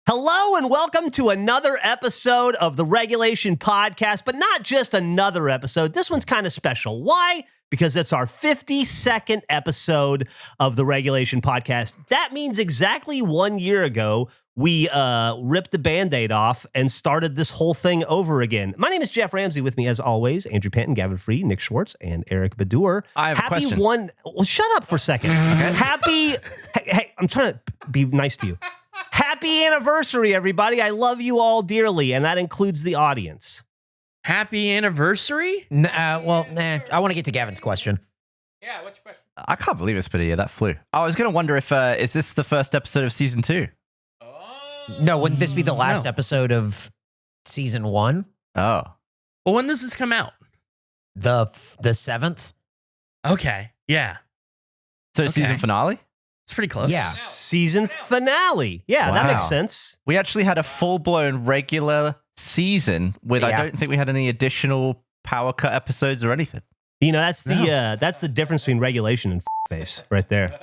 Hello and welcome to another episode of the Regulation Podcast, but not just another episode. This one's kind of special. Why? Because it's our 52nd episode of the Regulation Podcast. That means exactly 1 year ago, we ripped the Band-Aid off and started this whole thing over again. My name is Geoff Ramsey. With me, as always, Andrew Panton, Gavin Free, Nick Schwartz, and Eric Badur. I have a question. Well, shut up for a second. Hey, I'm trying to be nice to you. Happy anniversary, everybody. I love you all dearly, and that includes the audience. Happy anniversary? I want to get to Gavin's question. Yeah, what's your question? I can't believe it's been a year. That flew. I was going to wonder if, is this the first episode of season 2? No, wouldn't this be the last episode of season 1? Oh. Well, when does this come out? The 7th? Okay, yeah. So it's season finale? It's pretty close. Yeah. Season finale. Yeah, that Wow. makes sense. We actually had a full-blown regular season with, I Yeah. don't think we had any additional power cut episodes or anything. You know, that's the difference between regulation and face right there.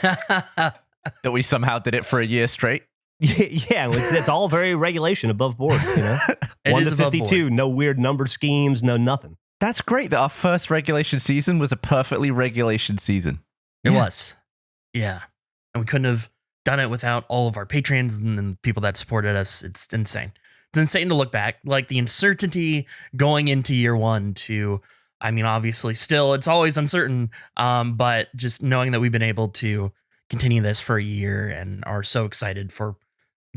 That we somehow did it for a year straight. Yeah, it's all very regulation above board, you know? It 1 is to above 52, board. no weird number schemes, no nothing. That's great that our first regulation season was a perfectly regulation season. It was. Yeah. And we couldn't have done it without all of our patrons and the people that supported us. It's insane. It's insane to look back. Like the uncertainty going into year 1 to, I mean, obviously still, it's always uncertain. But just knowing that we've been able to continue this for a year and are so excited for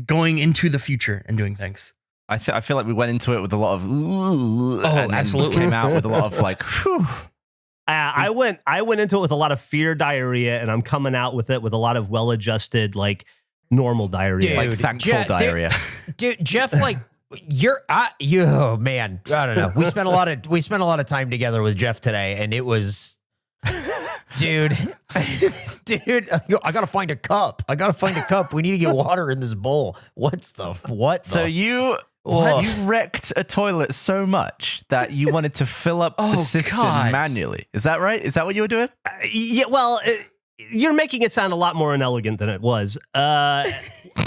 going into the future and doing things. I feel like we went into it with a lot of ooh, and then absolutely. came out with a lot of like, whew. I went into it with a lot of fear diarrhea, and I'm coming out with it with a lot of well-adjusted, like, normal diarrhea. Like thankful diarrhea. Dude, Jeff, like oh man, I don't know. We spent a lot of time together with Jeff today, and it was, dude, I gotta find a cup. We need to get water in this bowl. So you wrecked a toilet so much that you wanted to fill up the system manually. Is that right? Is that what you were doing? Yeah, well, you're making it sound a lot more inelegant than it was.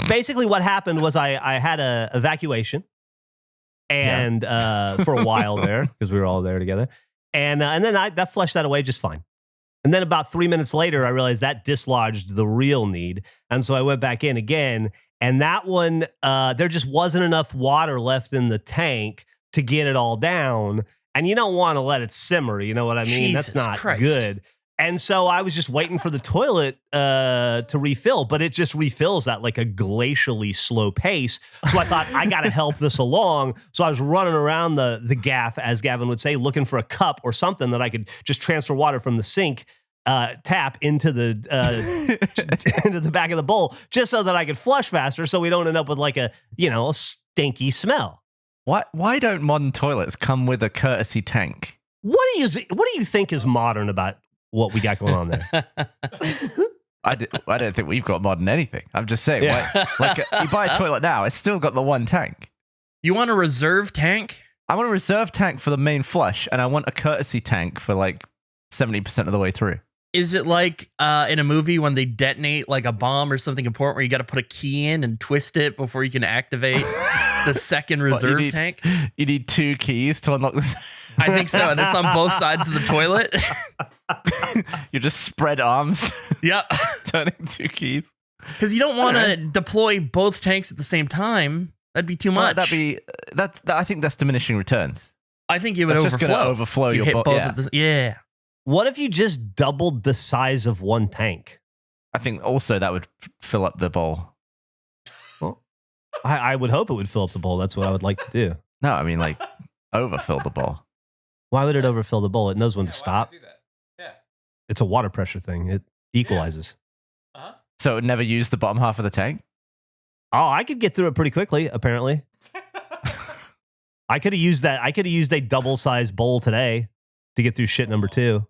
Basically, what happened was I had a evacuation, and for a while there, because we were all there together, and then that flushed that away just fine. And then about 3 minutes later, I realized that dislodged the real need, and so I went back in again. And that one, there just wasn't enough water left in the tank to get it all down. And you don't want to let it simmer. You know what I mean? Jesus That's not Christ. good. And so I was just waiting for the toilet to refill, but it just refills at like a glacially slow pace. So I thought, I got to help this along. So I was running around the gaff, as Gavin would say, looking for a cup or something that I could just transfer water from the sink tap into the into the back of the bowl, just so that I could flush faster, so we don't end up with like a stinky smell. Why don't modern toilets come with a courtesy tank? What do you think is modern about what we got going on there? I don't think we've got modern anything. I'm just saying, Yeah. you buy a toilet now, it's still got the one tank. You want a reserve tank? I want a reserve tank for the main flush, and I want a courtesy tank for like 70% of the way through. Is it like in a movie when they detonate like a bomb or something important where you got to put a key in and twist it before you can activate the second reserve tank? You need 2 keys to unlock this. I think so. And it's on both sides of the toilet. You just spread arms, Yep. turning 2 keys. Because you don't want to deploy both tanks at the same time. That'd be too much. I think that's diminishing returns. I think it would That's just overflow. gonna overflow You your hit boat. both Yeah. at the, yeah. What if you just doubled the size of one tank? I think also that would fill up the bowl. I would hope it would fill up the bowl. That's what I would like to do. No, I mean like overfill the bowl. Why would it overfill the bowl? It knows when to stop. Do that? Yeah. It's a water pressure thing. It equalizes. Uh-huh. So it would never use the bottom half of the tank? Oh, I could get through it pretty quickly, apparently. I could have used that. I could have used a double-sized bowl today to get through shit number 2.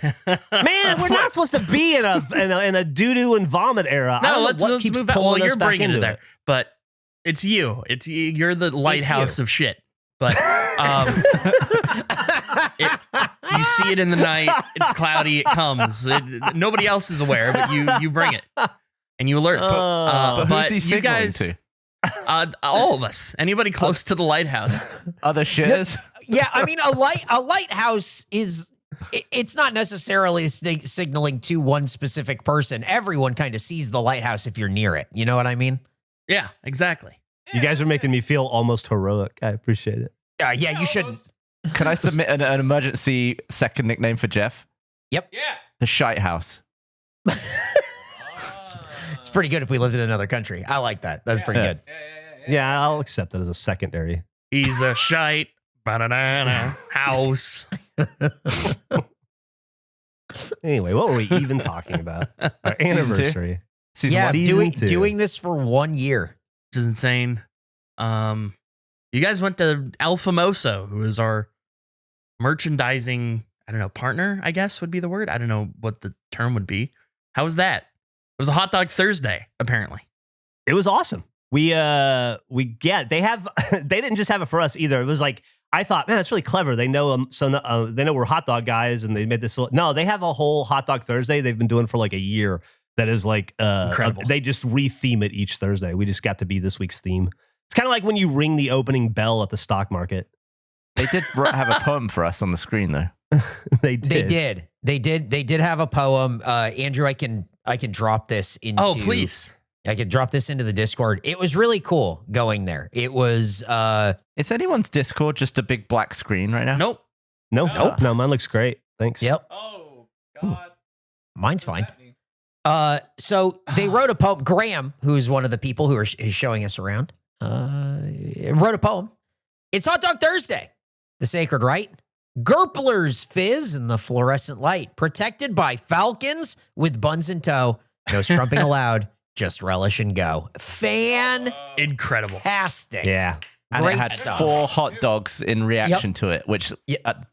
Man, we're not supposed to be in a doo-doo and vomit era. I No, don't know let's what keeps move back. Well, pulling us you're back bringing into it there, but it's you. You're the lighthouse of shit. But you see it in the night. It's cloudy. It comes. Nobody else is aware, but you bring it and you alert. But who's he you signaling guys, to? All of us. Anybody close to the lighthouse. Other shitters. Yeah, I mean, a lighthouse is. It's not necessarily signaling to one specific person. Everyone kind of sees the lighthouse if you're near it. You know what I mean? Yeah, exactly. You guys are making me feel almost heroic. I appreciate it. Yeah, you should. Can I submit an emergency second nickname for Geoff? Yep. Yeah. The Shite House. It's pretty good if we lived in another country. I like that. That's pretty good. Yeah, I'll accept it as a secondary. He's a shite. Ba-da-da-da, house. Anyway, what were we even talking about? Our anniversary. Season Yeah, one. Season 2. doing this for 1 year. Which is insane. You guys went to Alphamoso, who is our merchandising, I don't know, partner, I guess would be the word. I don't know what the term would be. How was that? It was a hot dog Thursday, apparently. It was awesome. They have they didn't just have it for us either. It was like, I thought, man, that's really clever. They know they know we're hot dog guys, and they made this. No, they have a whole hot dog Thursday they've been doing for like a year. That is like Incredible. They just re-theme it each Thursday. We just got to be this week's theme. It's kind of like when you ring the opening bell at the stock market. They did have a poem for us on the screen, though. They did. They did have a poem. Andrew, I can drop this into. Oh, please. I could drop this into the Discord. It was really cool going there. It was. Is anyone's Discord just a big black screen right now? Nope. No, mine looks great. Thanks. Yep. Oh, God. Mine's fine. So they wrote a poem. Graham, who is one of the people who is showing us around, wrote a poem. It's Hot Dog Thursday, the sacred right. Gerpler's fizz in the fluorescent light, protected by falcons with buns in tow. No strumping allowed, just relish and go. Incredible. Fantastic. Yeah. And Great it had stuff. 4 hot dogs in reaction to it, which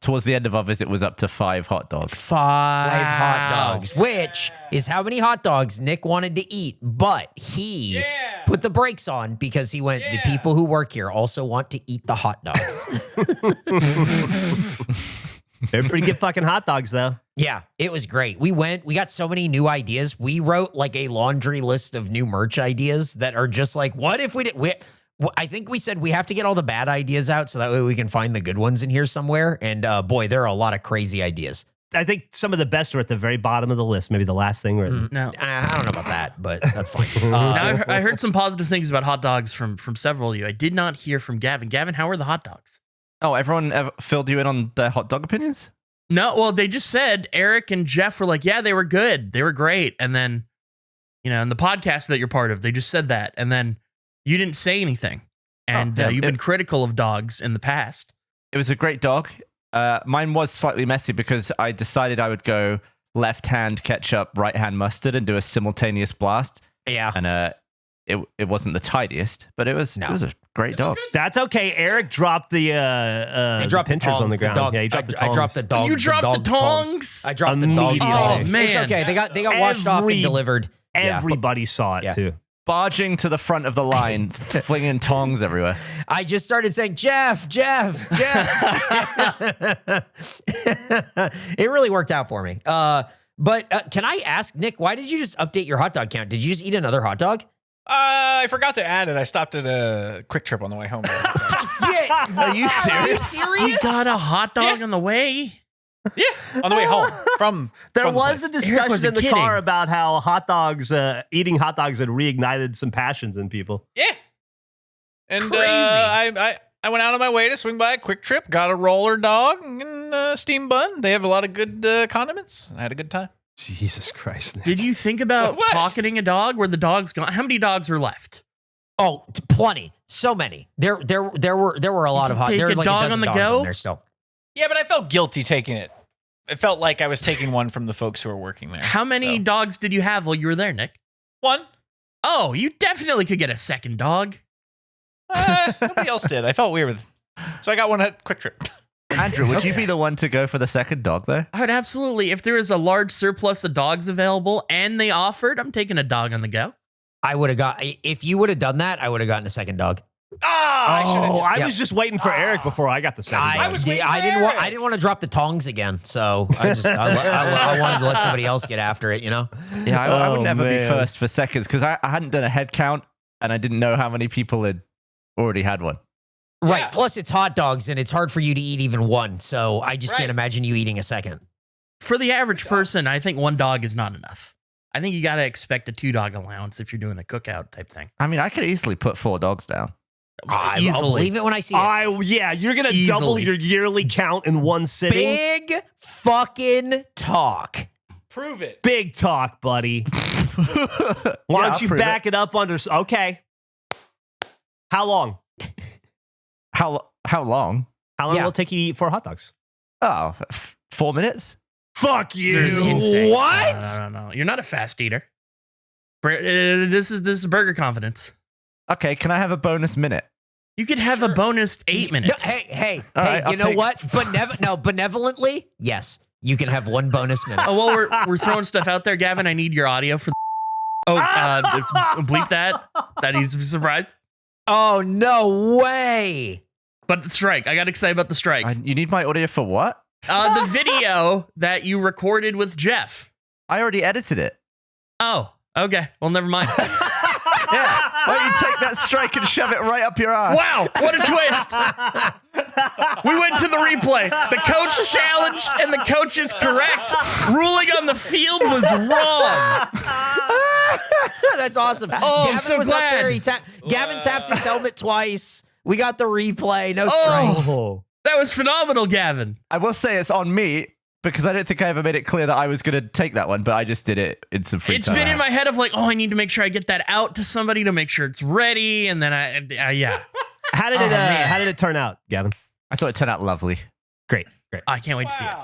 towards the end of our visit was up to 5 hot dogs. 5 Wow. hot dogs, which is how many hot dogs Nick wanted to eat, but he put the brakes on because he went, the people who work here also want to eat the hot dogs. They're pretty good fucking hot dogs, though. Yeah, it was great. We got so many new ideas. We wrote like a laundry list of new merch ideas that are just like, what if we did? I think we said we have to get all the bad ideas out so that way we can find the good ones in here somewhere. And boy, there are a lot of crazy ideas. I think some of the best are at the very bottom of the list. Maybe the last thing written. No. I don't know about that, but that's fine. Now, I heard some positive things about hot dogs from several of you. I did not hear from Gavin. Gavin, how are the hot dogs? Oh, everyone ever filled you in on their hot dog opinions? No, well, they just said Eric and Geoff were like, yeah, they were good. They were great. And then, in the podcast that you're part of, they just said that. And then you didn't say anything. And you've been critical of dogs in the past. It was a great dog. Mine was slightly messy because I decided I would go left hand ketchup, right hand mustard, and do a simultaneous blast. Yeah. And it wasn't the tidiest, but it was a great dog. That's okay. Eric dropped the pinchers on the ground. Yeah, he dropped the tongs. I dropped the dog. You dropped the tongs? I dropped the dog Immediately. tongs. Oh, man. It's okay. They got washed off and delivered. Everybody saw it too. Barging to the front of the line, flinging tongs everywhere. I just started saying, Geoff. It really worked out for me. But can I ask, Nick, why did you just update your hot dog count? Did you just eat another hot dog? I forgot to add it. I stopped at a Quick Trip on the way home. Are you serious? You got a hot dog on the way? Yeah, on the way home from. There from the was place. a discussion wasn't in the car kidding. about how hot dogs, eating hot dogs had reignited some passions in people. Yeah, and Crazy. I went out of my way to swing by a Quick Trip, got a roller dog and a steam bun. They have a lot of good condiments. I had a good time. Jesus Christ. Nick. Did you think about What? pocketing a dog where the dog's gone? How many dogs were left? Oh, plenty. So many. There were a lot of hot. Take There were a like dog dozen on the dogs go? there still. Yeah, but I felt guilty taking it. It felt like I was taking one from the folks who were working there. How many So, dogs did you have while you were there, Nick? one? Oh, you definitely could get a second dog. Nobody else did. I felt weird. So I got one at Quick Trip. Andrew, would you be the one to go for the second dog, though? I would absolutely. If there was a large surplus of dogs available and they offered, I'm taking a dog on the go. I would have got. If you would have done that, I would have gotten a second dog. I was just waiting for Eric before I got the second dog. I didn't want to drop the tongs again, so I wanted to let somebody else get after it. Yeah, I would Oh, never be man. first for seconds because I hadn't done a head count and I didn't know how many people had already had one. Right. Yeah. Plus, it's hot dogs, and it's hard for you to eat even one. So I just can't imagine you eating a second. For the average person, I think 1 dog is not enough. I think you got to expect a 2 dog allowance if you're doing a cookout type thing. I mean, I could easily put 4 dogs down. I'll believe it when I see it. Yeah, you're going to double your yearly count in one sitting. Big fucking talk. Prove it. Big talk, buddy. Why don't you back it up under... Okay. How long? How long? How long Yeah. will it take you to eat 4 hot dogs? Oh, 4 minutes? Fuck you. There's insane. What? No. You're not a fast eater. This is burger confidence. Okay, can I have a bonus minute? You could have a bonus 8 minutes. Hey, right, you I'll know take- what? Benevolently, yes, you can have 1 bonus minute. Oh, well, we're throwing stuff out there, Gavin. I need your audio for. Bleep that. That he's surprised. Oh, no way. But the strike. I got excited about the strike. You need my audio for what? The video that you recorded with Geoff. I already edited it. Oh, okay. Well, never mind. Yeah. Why don't you take that strike and shove it right up your ass? Wow, what a twist. We went to the replay. The coach challenged, and the coach is correct. Ruling on the field was wrong. That's awesome. Oh, Gavin I'm so was glad. Up there. Gavin tapped his helmet twice. We got the replay. No strike. Oh, that was phenomenal, Gavin. I will say it's on me because I don't think I ever made it clear that I was going to take that one, but I just did it in some free It's time. been in my head of like, oh, I need to make sure I get that out to somebody to make sure it's ready, and then yeah. How did it turn out, Gavin? I thought it turned out lovely. Great. I can't wait to see it.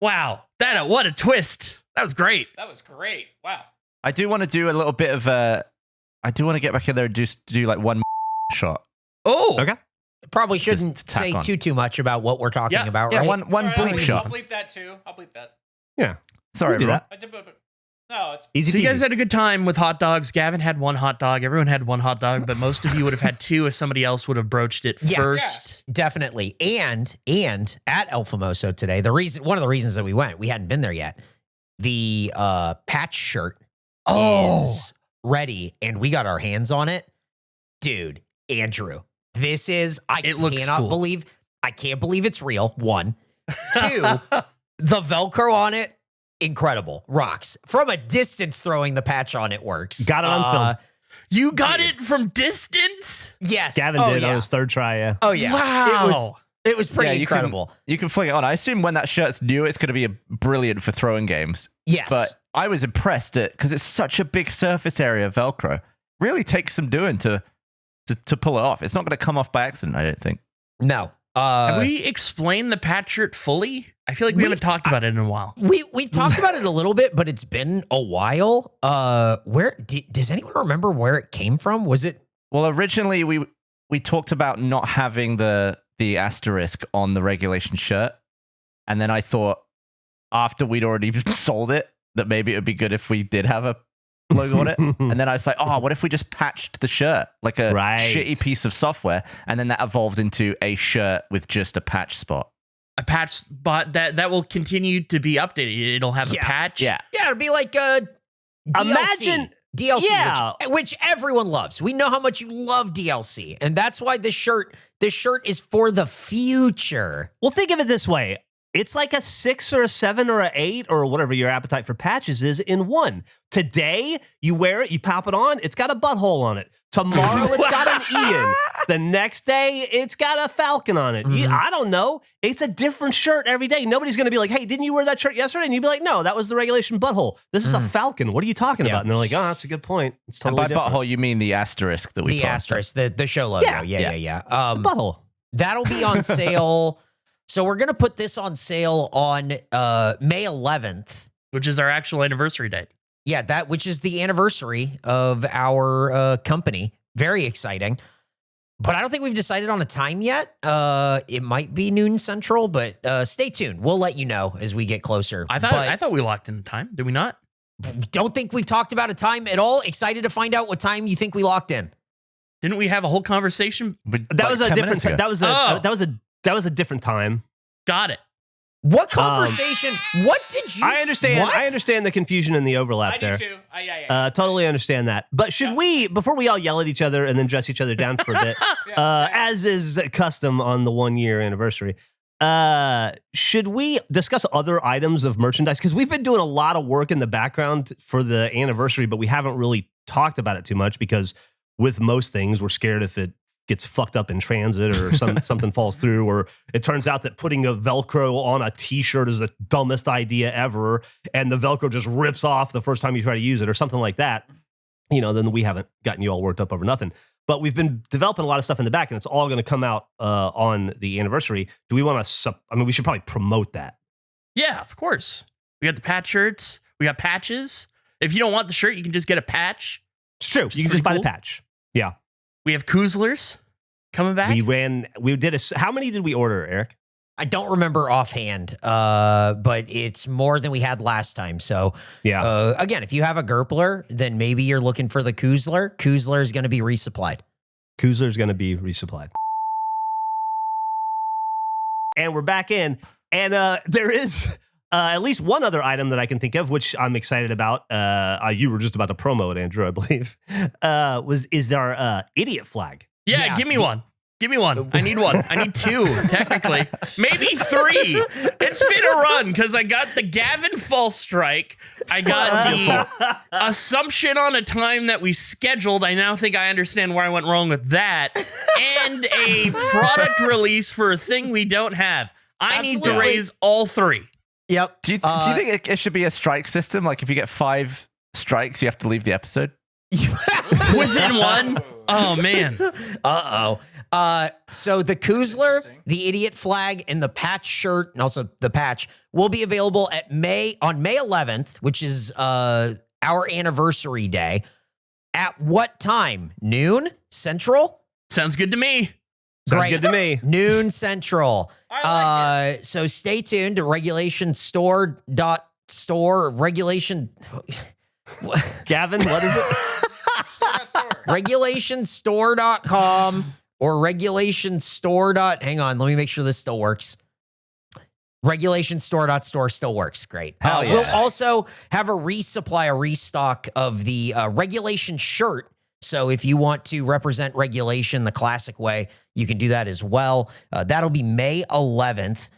Wow, what a twist. That was great. That was great. Wow. I do want to do a little bit of I do want to get back in there and just do like one shot. Oh, Okay. Probably shouldn't Just tack say on. too much about what we're talking Yeah. about, Yeah, right? one bleep I'll shot. bleep that too. I'll bleep that. Yeah. Sorry, We'll do everyone. that. No, it's Easy So you peasy. guys had a good time with hot dogs. Gavin had 1 hot dog. Everyone had 1 hot dog, but most of you would have had 2 if somebody else would have broached it Yeah. first. Definitely. And at Alphamoso today, one of the reasons that we went, we hadn't been there yet. The patch shirt is ready, and we got our hands on it. Dude, Andrew, this is I can't believe it's real. 1. 2, the Velcro on it, incredible. Rocks. From a distance, throwing the patch on it works. Got it on film. You got it from distance? Yes. Gavin did on his 3rd try, yeah. Oh yeah. Wow. It was pretty Yeah, incredible. You can fling it on. I assume when that shirt's new, it's going to be brilliant for throwing games. Yes. But I was impressed at because it's such a big surface area of Velcro. Really takes some doing to pull it off. It's not going to come off by accident, I don't think. No. Have we explained the patch shirt fully? I feel like we haven't talked about it in a while. We've talked about it a little bit, but it's been a while. Does anyone remember where it came from? Was it? Well, originally we talked about not having the asterisk on the regulation shirt, and then I thought after we'd already sold it that maybe it would be good if we did have a logo on it. And then I was like, oh, what if we just patched the shirt like a shitty piece of software, and then that evolved into a shirt with just a patch spot. A patch spot that will continue to be updated. It'll have a patch. Yeah. Yeah, it'd be like a DLC. Imagine- DLC, Yeah. which everyone loves. We know how much you love DLC, and that's why this shirt is for the future. Well, think of it this way. It's like a 6 or a 7 or a 8 or whatever your appetite for patches is in one. Today, you wear it, you pop it on, it's got a butthole on it. Tomorrow, it's got an Ian. The next day, it's got a falcon on it. I don't know. It's a different shirt every day. Nobody's going to be like, hey, didn't you wear that shirt yesterday? And you'd be like, no, that was the regulation butthole. This is a falcon. What are you talking about? And they're like, oh, that's a good point. It's And totally by different. butthole, you mean the asterisk that we The put on asterisk, the show logo. Yeah. Butthole. That'll be on sale. So we're going to put this on sale on May 11th. Which is our actual anniversary date. Yeah, which is the anniversary of our company. Very exciting. But I don't think we've decided on a time yet. It might be noon central, but stay tuned. We'll let you know as we get closer. I thought we locked in the time. Did we not? Don't think we've talked about a time at all. Excited to find out what time you think we locked in. Didn't we have a whole conversation? That was a different. That was a different time. Got it. What conversation? What did you? I understand. What? I understand the confusion and the overlap I there. do too. Yeah. Totally understand that. But should we, before we all yell at each other and then dress each other down for a bit, as is custom on the 1 year anniversary, should we discuss other items of merchandise? Because we've been doing a lot of work in the background for the anniversary, but we haven't really talked about it too much because with most things, we're scared if it gets fucked up in transit or something falls through, or it turns out that putting a Velcro on a t-shirt is the dumbest idea ever, and the Velcro just rips off the first time you try to use it or something like that. Then we haven't gotten you all worked up over nothing. But we've been developing a lot of stuff in the back, and it's all going to come out on the anniversary. Do we want to, we should probably promote that. Yeah, of course. We got the patch shirts. We got patches. If you don't want the shirt, you can just get a patch. It's true. You can just buy the patch. Yeah. We have Koozlers coming back. How many did we order, Eric? I don't remember offhand, but it's more than we had last time. So, yeah. Again, if you have a Gerpler, then maybe you're looking for the Koozler. Koozler is going to be resupplied. And we're back in. And there is at least one other item that I can think of, which I'm excited about. You were just about to promo it, Andrew, I believe. Is our idiot flag. Yeah, give me one. Give me one. I need one. I need two, technically. Maybe three. It's been a run because I got the Gavin false strike. I got the assumption on a time that we scheduled. I now think I understand where I went wrong with that. And a product release for a thing we don't have. I need to raise all three. Yep. Do you think it should be a strike system? Like if you get 5 strikes, you have to leave the episode? Within one? Oh, man. Uh-oh. So the Koozler, the idiot flag, and the patch shirt, and also the patch, will be available on May 11th, which is our anniversary day. At what time? Noon Central? Sounds good to me. Sounds good to me. Noon Central. So stay tuned to regulationstore.store. Gavin, what is it? Regulationstore.com or regulationstore. Hang on, let me make sure this still works. Regulationstore.store still works. Great. Yeah. We'll also have a restock of the regulation shirt. So if you want to represent regulation the classic way, you can do that as well. That'll be May 11th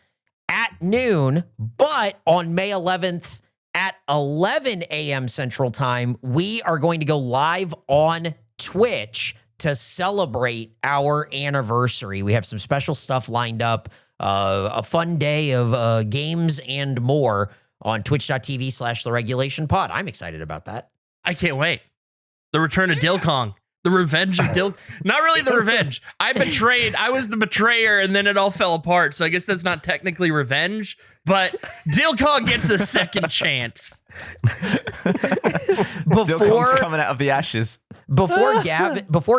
at noon. But on May 11th at 11 a.m. Central Time, we are going to go live on Twitch to celebrate our anniversary. We have some special stuff lined up, a fun day of games and more on twitch.tv/theregulationpod. I'm excited about that. I can't wait. The return of Dilkong. The revenge of Not really the revenge. I was the betrayer, and then it all fell apart. So I guess that's not technically revenge, but Dilkong gets a second chance. Dilkong's coming out of the ashes. Before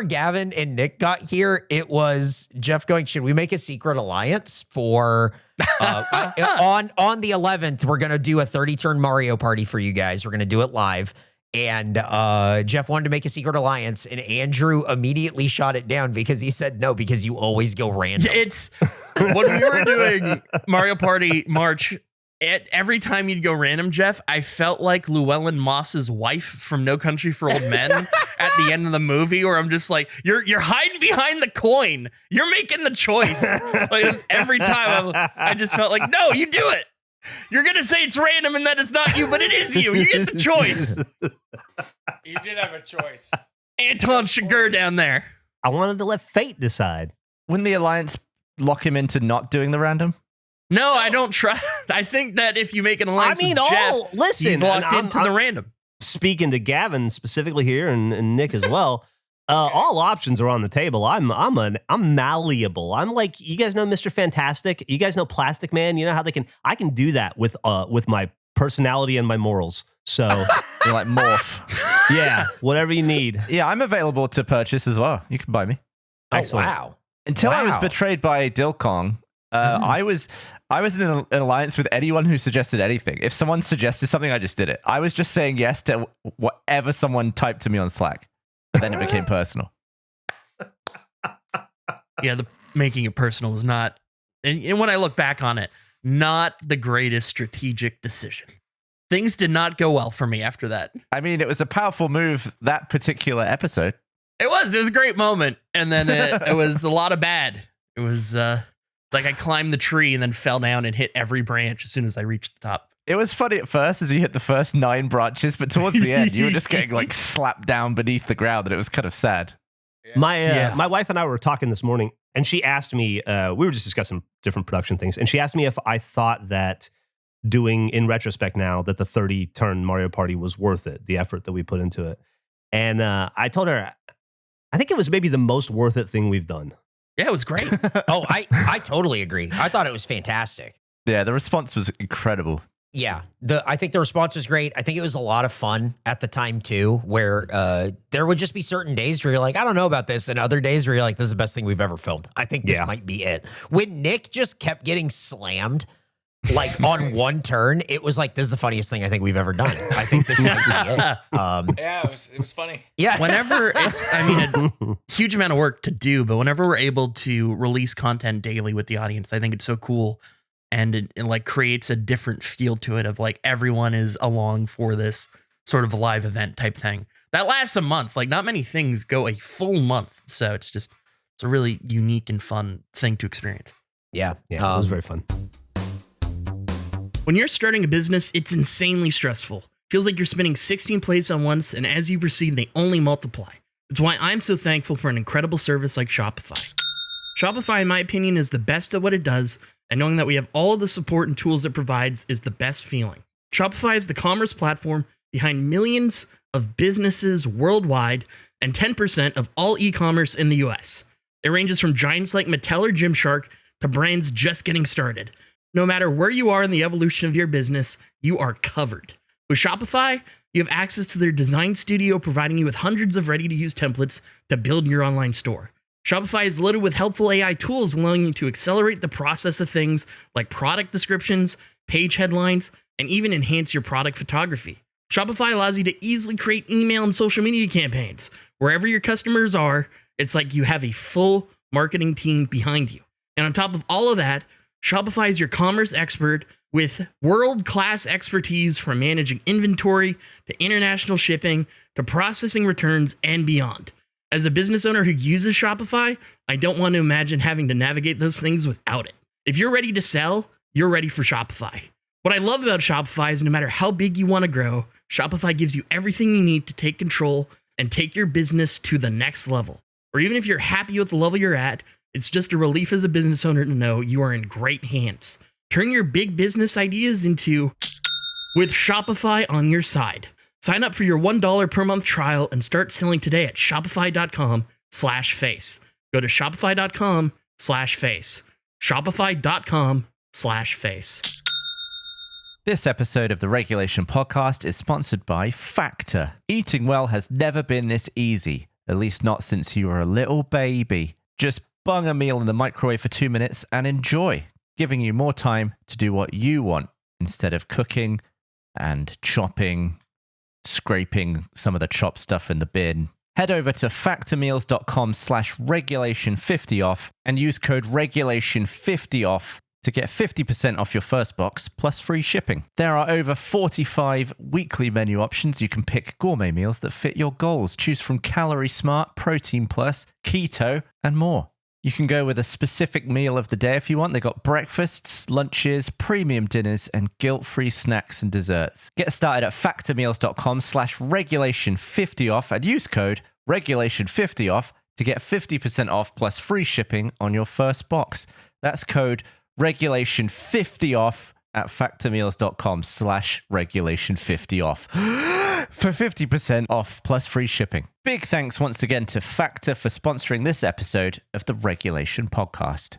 Gavin and Nick got here, it was Geoff going, should we make a secret alliance for on the 11th? We're going to do a 30-turn Mario Party for you guys. We're going to do it live. And Geoff wanted to make a secret alliance, and Andrew immediately shot it down because he said no, because you always go random. It's when we were doing Mario Party March, every time you'd go random, Geoff, I felt like Llewellyn Moss's wife from No Country for Old Men at the end of the movie, where I'm just like, you're hiding behind the coin. You're making the choice. Like every time I just felt like, no, you do it. You're going to say it's random and that it's not you, but it is you. You get the choice. You did have a choice. Anton Chigurh down there. I wanted to let fate decide. Wouldn't the Alliance lock him into not doing the random? No, I don't try. I think that if you make an alliance with Geoff, he's locked into the random. Speaking to Gavin specifically here and Nick as well, all options are on the table. I'm malleable. I'm like, you guys know Mr. Fantastic? You guys know Plastic Man? You know how I can do that with my personality and my morals. So you're like morph. Yeah, whatever you need. Yeah, I'm available to purchase as well. You can buy me. Excellent. Wow. Until I was betrayed by Dilkong, I was in an alliance with anyone who suggested anything. If someone suggested something, I just did it. I was just saying yes to whatever someone typed to me on Slack. But then it became personal. Yeah, the making it personal was not. And when I look back on it, not the greatest strategic decision. Things did not go well for me after that. I mean, it was a powerful move that particular episode. It was a great moment. And then it was a lot of bad. It was like I climbed the tree and then fell down and hit every branch as soon as I reached the top. It was funny at first as you hit the first 9 branches, but towards the end, you were just getting like slapped down beneath the ground, and it was kind of sad. My wife and I were talking this morning, and she asked me, we were just discussing different production things, and she asked me if I thought that doing, in retrospect now, that the 30-turn Mario Party was worth it, the effort that we put into it. And I told her, I think it was maybe the most worth it thing we've done. Yeah, it was great. Oh, I totally agree. I thought it was fantastic. Yeah, the response was incredible. Yeah, I think the response was great. I think it was a lot of fun at the time too, where there would just be certain days where you're like, I don't know about this, and other days where you're like, this is the best thing we've ever filmed. I think this might be it. When Nick just kept getting slammed, like on one turn, it was like, this is the funniest thing I think we've ever done. I think this might be it. Yeah, it was funny. Yeah, Whenever a huge amount of work to do, but whenever we're able to release content daily with the audience, I think it's so cool. And it like creates a different feel to it of like everyone is along for this sort of live event type thing. That lasts a month. Like not many things go a full month. So it's a really unique and fun thing to experience. yeah, It was very fun. When you're starting a business, it's insanely stressful. Feels like you're spinning 16 plates on once, and as you proceed, they only multiply. It's why I'm so thankful for an incredible service like Shopify. Shopify, in my opinion, is the best at what it does, and knowing that we have all of the support and tools it provides is the best feeling. Shopify is the commerce platform behind millions of businesses worldwide and 10% of all e-commerce in the US. It ranges from giants like Mattel or Gymshark to brands just getting started. No matter where you are in the evolution of your business, you are covered. With Shopify, you have access to their design studio, providing you with hundreds of ready-to-use templates to build your online store. Shopify is loaded with helpful AI tools, allowing you to accelerate the process of things like product descriptions, page headlines, and even enhance your product photography. Shopify allows you to easily create email and social media campaigns. Wherever your customers are, it's like you have a full marketing team behind you. And on top of all of that, Shopify is your commerce expert with world-class expertise from managing inventory to international shipping to processing returns and beyond. As a business owner who uses Shopify, I don't want to imagine having to navigate those things without it. If you're ready to sell, you're ready for Shopify. What I love about Shopify is no matter how big you want to grow, Shopify gives you everything you need to take control and take your business to the next level. Or even if you're happy with the level you're at, it's just a relief as a business owner to know you are in great hands. Turn your big business ideas into with Shopify on your side. Sign up for your $1 per month trial and start selling today at shopify.com/face. Go to shopify.com/face. Shopify.com/face. This episode of the Regulation Podcast is sponsored by Factor. Eating well has never been this easy, at least not since you were a little baby. Just bung a meal in the microwave for 2 minutes and enjoy, giving you more time to do what you want instead of cooking and chopping, scraping some of the chopped stuff in the bin. Head over to factormeals.com/regulation50off and use code regulation50off to get 50% off your first box plus free shipping. There are over 45 weekly menu options. You can pick gourmet meals that fit your goals. Choose from Calorie Smart, Protein Plus, Keto, and more. You can go with a specific meal of the day if you want. They got breakfasts, lunches, premium dinners, and guilt-free snacks and desserts. Get started at factormeals.com/regulation50off and use code regulation50off to get 50% off plus free shipping on your first box. That's code regulation50off at factormeals.com/regulation50off for 50% off plus free shipping. Big thanks once again to Factor for sponsoring this episode of the Regulation Podcast.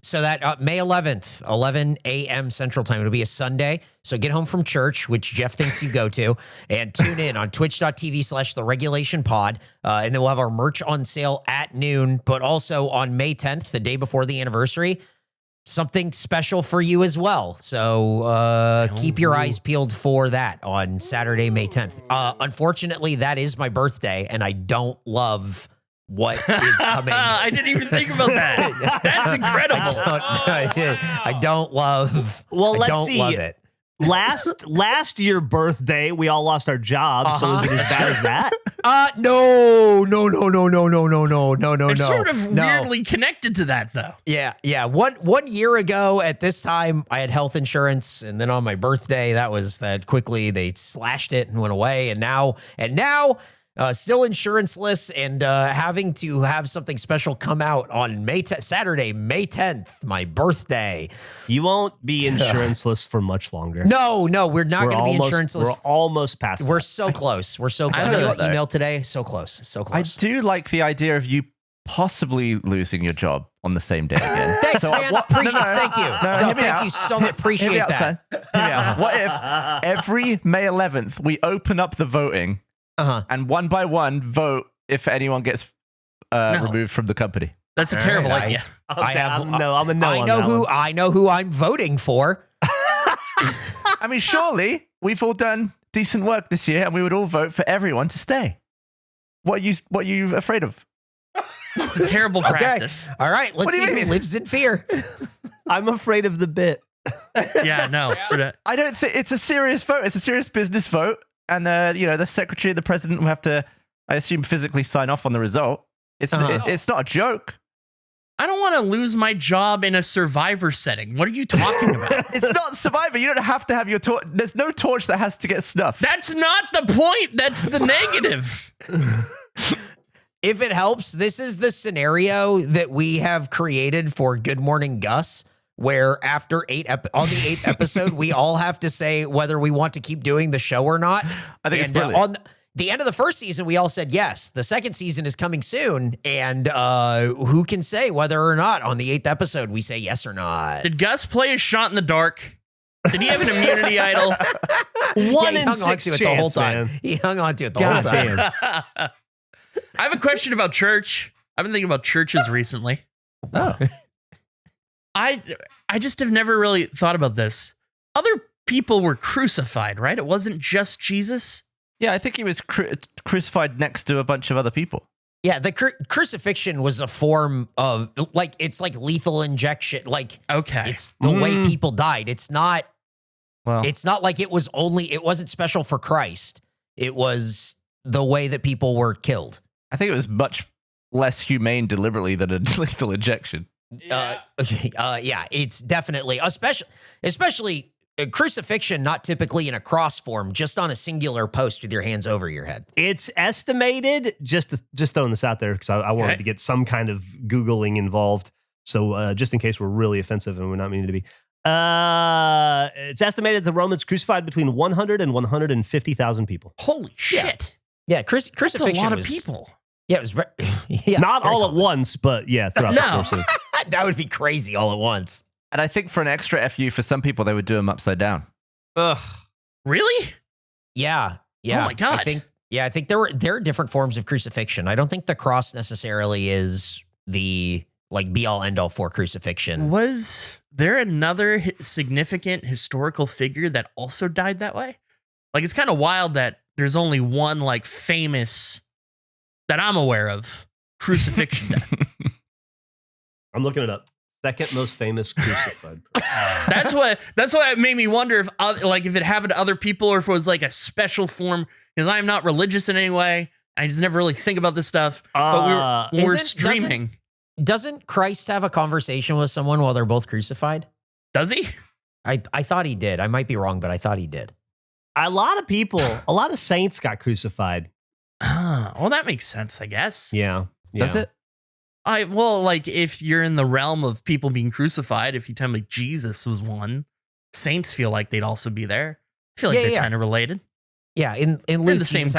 So that May 11th, 11 a.m. Central Time. It'll be a Sunday. So get home from church, which Geoff thinks you go to, and tune in on twitch.tv/theregulationpod. And then we'll have our merch on sale at noon, but also on May 10th, the day before the anniversary, something special for you as well. So keep your eyes peeled for that on Saturday, May 10th. Unfortunately, that is my birthday, and I don't love what is coming. I didn't even think about that. That's incredible. I don't love. Well, I let's don't see. love it. Last year birthday, we all lost our jobs. So is it as bad as that? No. It's sort of weirdly connected to that, though. Yeah. One year ago at this time, I had health insurance, and then on my birthday, that quickly they slashed it and went away, and now, still insuranceless and having to have something special come out on Saturday, May 10th, my birthday. You won't be insuranceless for much longer. No, we're not going to be insuranceless. We're almost past that. We're so close. We're so close. I got an email today. So close. I do like the idea of you possibly losing your job on the same day again. Thanks, man. Thank you. Thank you so much. Appreciate that. What if every May 11th we open up the voting and one by one vote if anyone gets removed from the company? That's a terrible idea. I'm a no. I know who I'm voting for. I mean, surely we've all done decent work this year, and we would all vote for everyone to stay. What are you afraid of? It's a terrible practice. All right, let's see who lives in fear. I'm afraid of the bit. Yeah, no. I don't think it's a serious vote. It's a serious business vote. And, the secretary and the president will have to, I assume, physically sign off on the result. It's not a joke. I don't want to lose my job in a Survivor setting. What are you talking about? It's not Survivor. You don't have to have your torch. There's no torch that has to get snuffed. That's not the point. That's the negative. If it helps, this is the scenario that we have created for Good Morning Gus, where after on the 8th episode, we all have to say whether we want to keep doing the show or not. I think it's brilliant. On the end of the first season, we all said yes. The second season is coming soon, and who can say whether or not on the 8th episode we say yes or not? Did Gus play a shot in the dark? Did he have an immunity idol? 1 in 6 chance, the whole time. man. He hung on to it the whole time. I have a question about church. I've been thinking about churches recently. Oh. I just have never really thought about this. Other people were crucified, right? It wasn't just Jesus. Yeah, I think he was crucified next to a bunch of other people. Yeah, the crucifixion was a form of it's like lethal injection. Okay, it's the way people died. It's not. Well, it's not like it wasn't special for Christ. It was the way that people were killed. I think it was much less humane deliberately than a lethal injection. Yeah, it's definitely especially crucifixion, not typically in a cross form, just on a singular post with your hands over your head. It's estimated, just throwing this out there because I wanted to get some kind of Googling involved. So just in case we're really offensive and we're not meaning to be. It's estimated the Romans crucified between 100 and 150,000 people. Holy shit. Yeah, crucifixion That's a lot of people. Yeah, it was not all at once, but yeah, throughout the course of that would be crazy all at once. And I think for an extra FU, for some people, they would do them upside down. Ugh. Really? Yeah. Oh my God. I think there are different forms of crucifixion. I don't think the cross necessarily is the be all end all for crucifixion. Was there another significant historical figure that also died that way? It's kind of wild that there's only one famous that I'm aware of crucifixion death. I'm looking it up. Second most famous crucified That's what made me wonder if it happened to other people or if it was a special form, because I'm not religious in any way. I just never really think about this stuff. But we're streaming. Doesn't Christ have a conversation with someone while they're both crucified? Does he? I thought he did. I might be wrong, but I thought he did. A lot of saints got crucified. Well, that makes sense, I guess. Yeah. Does it? If you're in the realm of people being crucified, if you tell me Jesus was one, saints feel like they'd also be there. I feel like they're kind of related. Yeah, in Luke, Jesus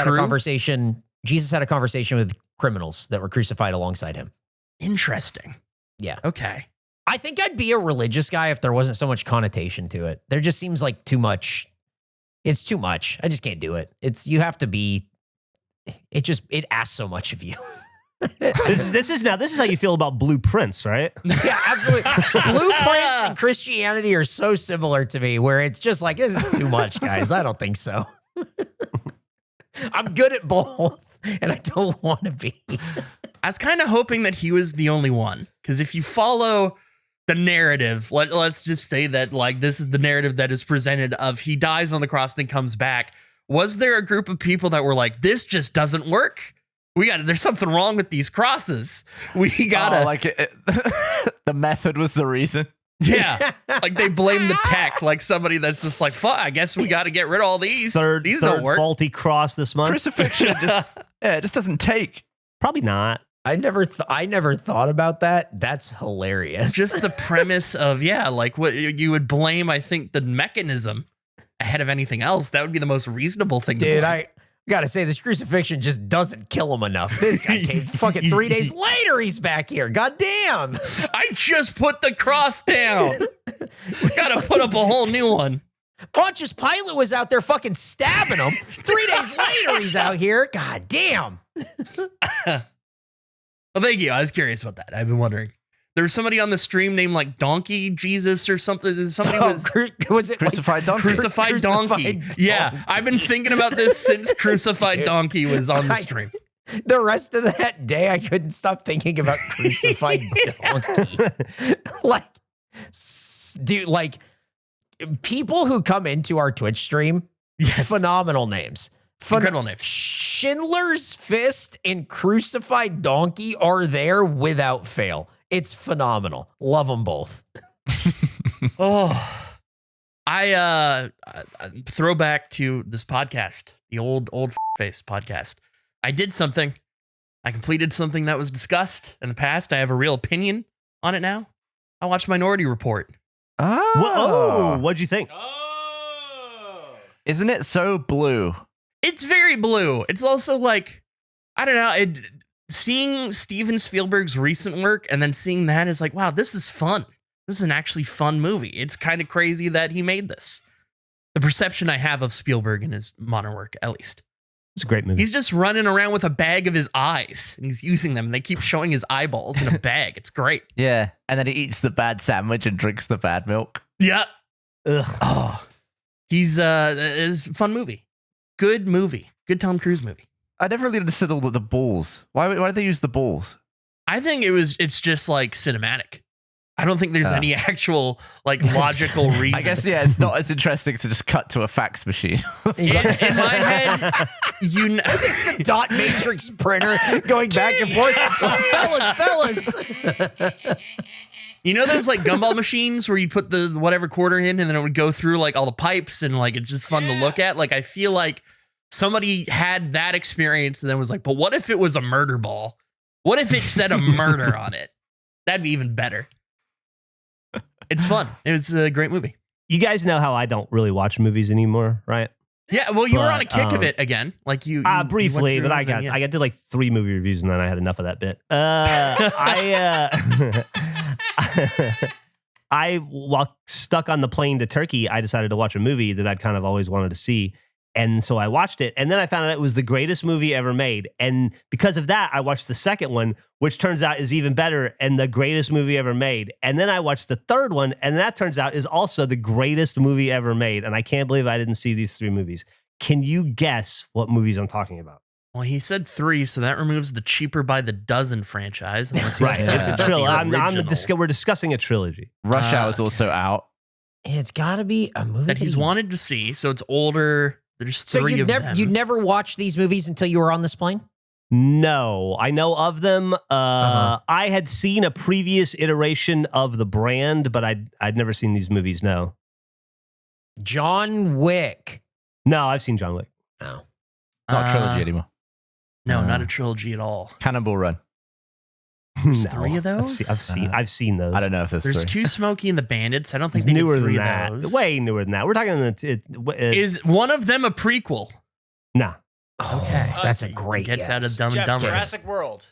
had a conversation with criminals that were crucified alongside him. Interesting. Yeah. Okay. I think I'd be a religious guy if there wasn't so much connotation to it. There just seems like too much. It's too much. I just can't do it. You have to be. It asks so much of you. This is how you feel about blueprints, right? Yeah, absolutely. Blueprints and Christianity are so similar to me, where it's just this is too much, guys. I don't think so. I'm good at both, and I don't want to be. I was kind of hoping that he was the only one, because if you follow the narrative, let's just say that like this is the narrative that is presented of he dies on the cross then comes back. Was there a group of people that were like, this just doesn't work? There's something wrong with these crosses. We gotta the method was the reason. Yeah, like they blame the tech, like somebody that's just like, fuck, I guess we got to get rid of all these. These don't work. Faulty cross this month. Crucifixion it just doesn't take. Probably not. I never thought about that. That's hilarious. Just the premise of, like what you would blame, I think, the mechanism ahead of anything else. That would be the most reasonable thing to blame. I gotta say, this crucifixion just doesn't kill him enough. This guy came fucking 3 days later. He's back here. God damn. I just put the cross down. We gotta put up a whole new one. Pontius Pilate was out there fucking stabbing him. 3 days later, he's out here. God damn. Well, thank you. I was curious about that. I've been wondering. There was somebody on the stream named like Donkey Jesus or something. Somebody was it Crucified Donkey? Crucified Donkey. Yeah, I've been thinking about this since Crucified Donkey was on the stream. The rest of that day, I couldn't stop thinking about Crucified Donkey. Dude, like people who come into our Twitch stream, phenomenal names. Incredible names. Schindler's Fist and Crucified Donkey are there without fail. It's phenomenal. Love them both. I throwback to this podcast, the old face podcast. I did something. I completed something that was discussed in the past. I have a real opinion on it now. I watched Minority Report. What'd you think? Isn't it so blue? It's very blue. It's also like, I don't know, seeing Steven Spielberg's recent work and then seeing that is like, wow, this is fun. This is an actually fun movie. It's kind of crazy that he made this. The perception I have of Spielberg in his modern work, at least. It's a great movie. He's just running around with a bag of his eyes and he's using them. And they keep showing his eyeballs in a bag. It's great. Yeah. And then he eats the bad sandwich and drinks the bad milk. Yeah. Ugh. Oh, it's a fun movie. Good movie. Good Tom Cruise movie. I never really understood all the balls. Why did they use the balls? I think it's just like cinematic. I don't think there's any actual like logical reason. I guess, it's not as interesting to just cut to a fax machine. In my head, it's a dot matrix printer going back and forth. Fellas. You know those like gumball machines where you put the whatever quarter in and then it would go through like all the pipes and like it's just fun to look at? Like I feel like somebody had that experience and then was like, but what if it was a murder ball? What if it said a murder on it? That'd be even better. It's fun. It was a great movie. You guys know how I don't really watch movies anymore, right? Yeah, well, you were on a kick of it again, like you briefly, but I did like 3 movie reviews and then I had enough of that bit. While stuck on the plane to Turkey, I decided to watch a movie that I'd kind of always wanted to see. And so I watched it, and then I found out it was the greatest movie ever made. And because of that, I watched the second one, which turns out is even better and the greatest movie ever made. And then I watched the third one, and that turns out is also the greatest movie ever made. And I can't believe I didn't see these 3 movies. Can you guess what movies I'm talking about? Well, he said 3, so that removes the Cheaper by the Dozen franchise. Right, it's a trilogy. We're discussing a trilogy. Rush Hour is also out. It's got to be a movie that he's wanted to see, so it's older. There's 3 of them. You never watched these movies until you were on this plane? No, I know of them. I had seen a previous iteration of the brand, but I'd never seen these movies. No. John Wick. No, I've seen John Wick. No. Not a trilogy anymore. No, not a trilogy at all. Cannonball Run. There's 3 of those? I've seen those. I don't know if there's 3. 2 Smokey and the Bandits. I don't think they did 3 of those. Way newer than that. We're talking is one of them a prequel? No. Okay, that's a great gets guess. out of Dumb and Jeff, Dumber. Jurassic World.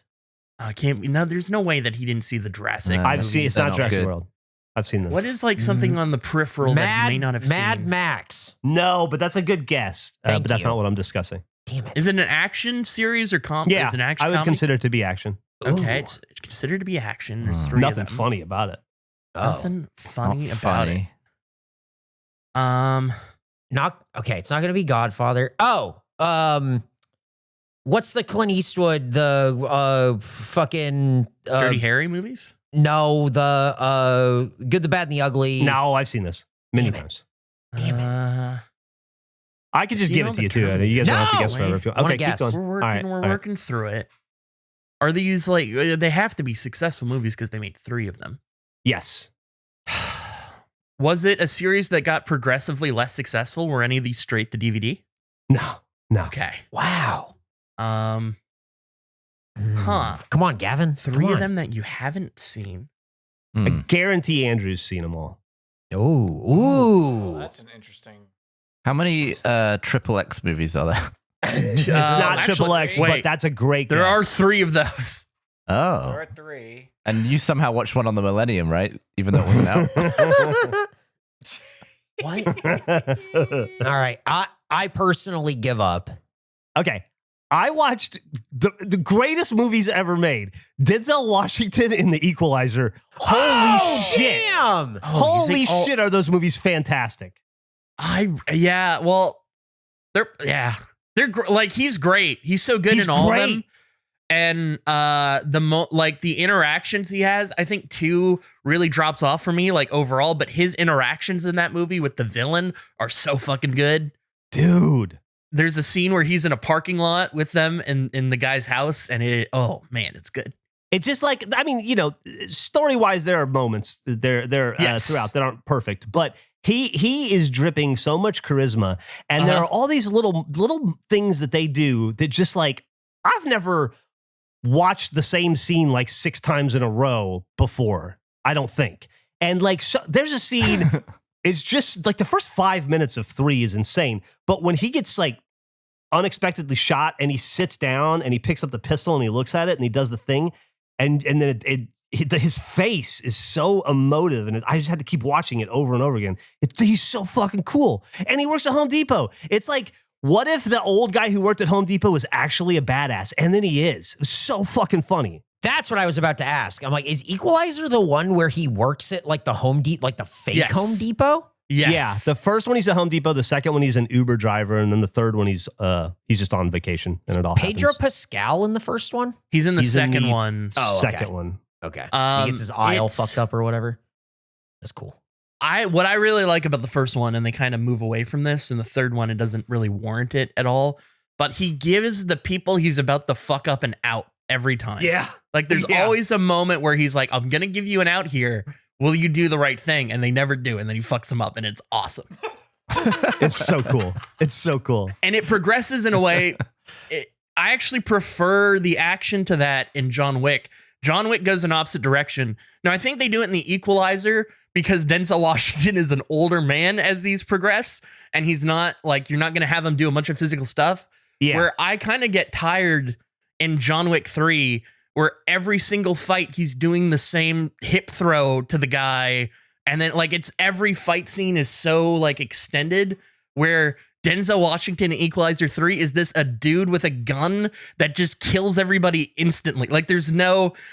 I can't. No, there's no way that he didn't see the Jurassic. I've seen. It's not Jurassic good. World. I've seen this. What is like something on the peripheral that you may not have seen? Mad Max. No, but that's a good guess. But that's not what I'm discussing. Damn it. Is it an action series or comedy? Yeah, Is it an action I would comedy? consider it to be action. Okay, it's considered to be action. There's 3 Nothing of them. funny about it. Nothing funny Not about funny. it. Not okay. It's not going to be Godfather. what's the Clint Eastwood, the fucking Dirty Harry movies? no, the Good, the Bad, and the Ugly. No, I've seen this many Damn it. times. Damn I could just See, give you it know to you the too. term. You guys don't have to No! guess forever if you I wanna Okay, keep guess. going. We're working. All right, We're all right. working through it. Are these like they have to be successful movies because they made 3 of them? Yes. Was it a series that got progressively less successful? Were any of these straight to DVD? No. Okay. Wow. Huh. Come on, Gavin. 3 Come of on. them that you haven't seen. I guarantee Andrew's seen them all. Ooh. That's an interesting. How many Triple X movies are there? It's not actually- Triple X, but wait. that's a great There are guess. 3 of those. There Oh, are 3. and you somehow watched one on the Millennium, right? Even though it wasn't out. What? All right. I personally give up. Okay. I watched the greatest movies ever made. Denzel Washington in The Equalizer. Holy shit. Damn. Oh, you Holy think all- shit, are those movies fantastic. Well, they're like he's great. He's so good He's in all of great. them. And the interactions he has, I think 2 really drops off for me like overall, but his interactions in that movie with the villain are so fucking good. Dude. There's a scene where he's in a parking lot with them in the guy's house, and oh man, it's good. It's just like, I mean, story-wise, there are moments Yes. throughout that aren't perfect, but he is dripping so much charisma, and there are all these little things that they do that just like, I've never watched the same scene like 6 times in a row before, I don't think. And like, so, there's a scene, it's just like the first 5 minutes of 3 is insane, but when he gets like unexpectedly shot and he sits down and he picks up the pistol and he looks at it and he does the thing, and then his face is so emotive, and I just had to keep watching it over and over again. He's so fucking cool, and he works at Home Depot. It's like, what if the old guy who worked at Home Depot was actually a badass? And then he is. It was so fucking funny. That's what I was about to ask. I'm like, is Equalizer the one where he works at like the Home Depot, like the fake Yes. Home Depot? Yes. Yeah, the first one he's at Home Depot, the second one he's an Uber driver, and then the third one he's just on vacation, and it all Pedro happens. Pascal in the first one? He's in the He's in second the one. Oh, okay. second one. Okay. He gets his eye all fucked up or whatever. That's cool. What I really like about the first one, and they kind of move away from this, and the third one, it doesn't really warrant it at all. But he gives the people he's about to fuck up an out every time. Yeah. Like there's Yeah. always a moment where he's like, I'm gonna give you an out here. Will you do the right thing? And they never do, and then he fucks them up, and it's awesome. It's so cool. It's so cool. And it progresses in a way. I actually prefer the action to that in John Wick. John Wick goes in opposite direction. Now, I think they do it in the Equalizer because Denzel Washington is an older man as these progress, and he's not like, you're not going to have him do a bunch of physical stuff. Yeah. Where I kind of get tired in John Wick 3, where every single fight he's doing the same hip throw to the guy, and then like it's every fight scene is so like extended, where Denzel Washington in Equalizer 3 is this a dude with a gun that just kills everybody instantly. Like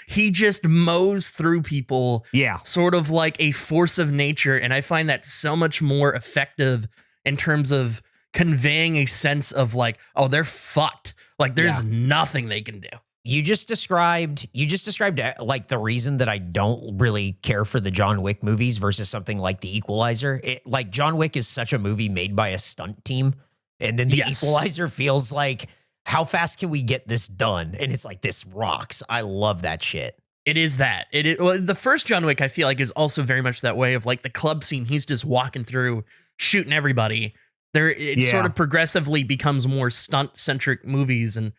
he just mows through people, Yeah. sort of like a force of nature. And I find that so much more effective in terms of conveying a sense of like, oh, they're fucked. Like there's nothing they can do. You just described like the reason that I don't really care for the John Wick movies versus something like The Equalizer. Like John Wick is such a movie made by a stunt team, and then The Equalizer feels like, how fast can we get this done? And it's like, this rocks. I love that shit. It is that. Well, the first John Wick, I feel like, is also very much that way of like the club scene. He's just walking through, shooting everybody. It sort of progressively becomes more stunt-centric movies, and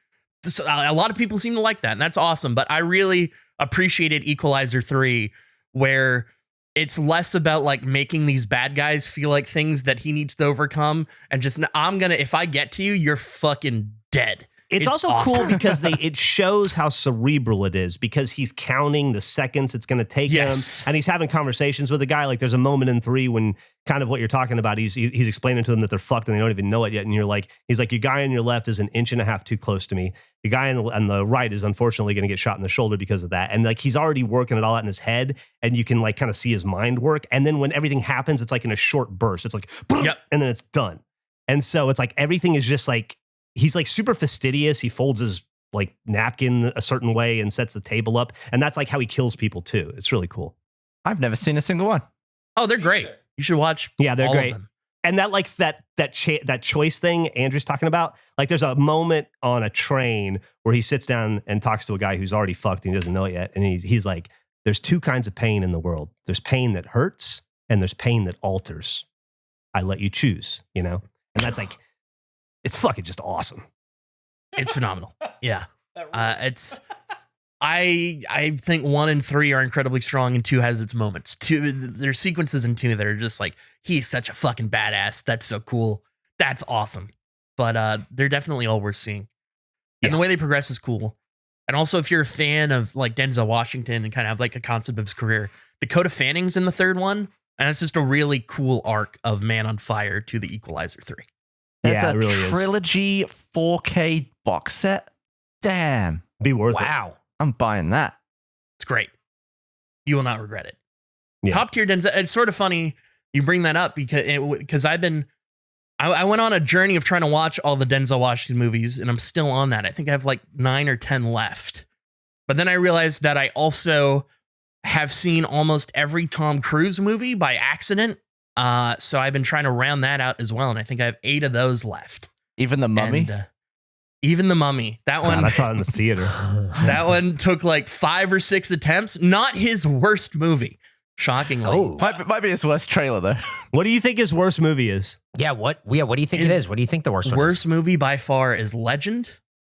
so a lot of people seem to like that, and that's awesome. But I really appreciated Equalizer 3, where it's less about like making these bad guys feel like things that he needs to overcome, and just, if I get to you, you're fucking dead. It's also awesome. cool because it shows how cerebral it is, because he's counting the seconds it's going to take him, and he's having conversations with a guy. Like there's a moment in 3 when kind of what you're talking about, he's explaining to them that they're fucked and they don't even know it yet, and he's like, your guy on your left is 1.5 inches too close to me. The guy on the right is unfortunately going to get shot in the shoulder because of that, and like he's already working it all out in his head, and you can like kind of see his mind work. And then when everything happens, it's like in a short burst. It's like, and then it's done. And so it's like everything is just like he's like super fastidious. He folds his like napkin a certain way and sets the table up. And that's like how he kills people too. It's really cool. I've never seen a single one. Oh, they're great. You should watch. Yeah, they're all great. Of them. And that like that choice thing Andrew's talking about, like there's a moment on a train where he sits down and talks to a guy who's already fucked and he doesn't know it yet. And he's like, there's two kinds of pain in the world. There's pain that hurts and there's pain that alters. I let you choose, you know? And that's like, it's fucking just awesome. It's phenomenal. Yeah. I think 1 and 3 are incredibly strong and 2 has its moments. There's sequences in 2 that are just like, he's such a fucking badass. That's so cool. That's awesome. But they're definitely all worth seeing. And the way they progress is cool. And also, if you're a fan of like Denzel Washington and kind of have like a concept of his career, Dakota Fanning's in the 3rd one. And it's just a really cool arc of Man on Fire to the Equalizer 3. There's Yeah, a it really is. trilogy 4K box set. Damn. Be worth it. Wow. I'm buying that. It's great. You will not regret it. Yeah. Top tier Denzel. It's sort of funny you bring that up because I went on a journey of trying to watch all the Denzel Washington movies, and I'm still on that. I think I have like 9 or 10 left. But then I realized that I also have seen almost every Tom Cruise movie by accident. So I've been trying to round that out as well, and I think I have 8 of those left. Even the Mummy. And, even the Mummy. That one. I saw it in the theater. That one took like 5 or 6 attempts. Not his worst movie, shockingly. Oh. Might be his worst trailer though. What do you think his worst movie is? Yeah, what do you think it is? What do you think the worst one is? Worst movie by far is Legend,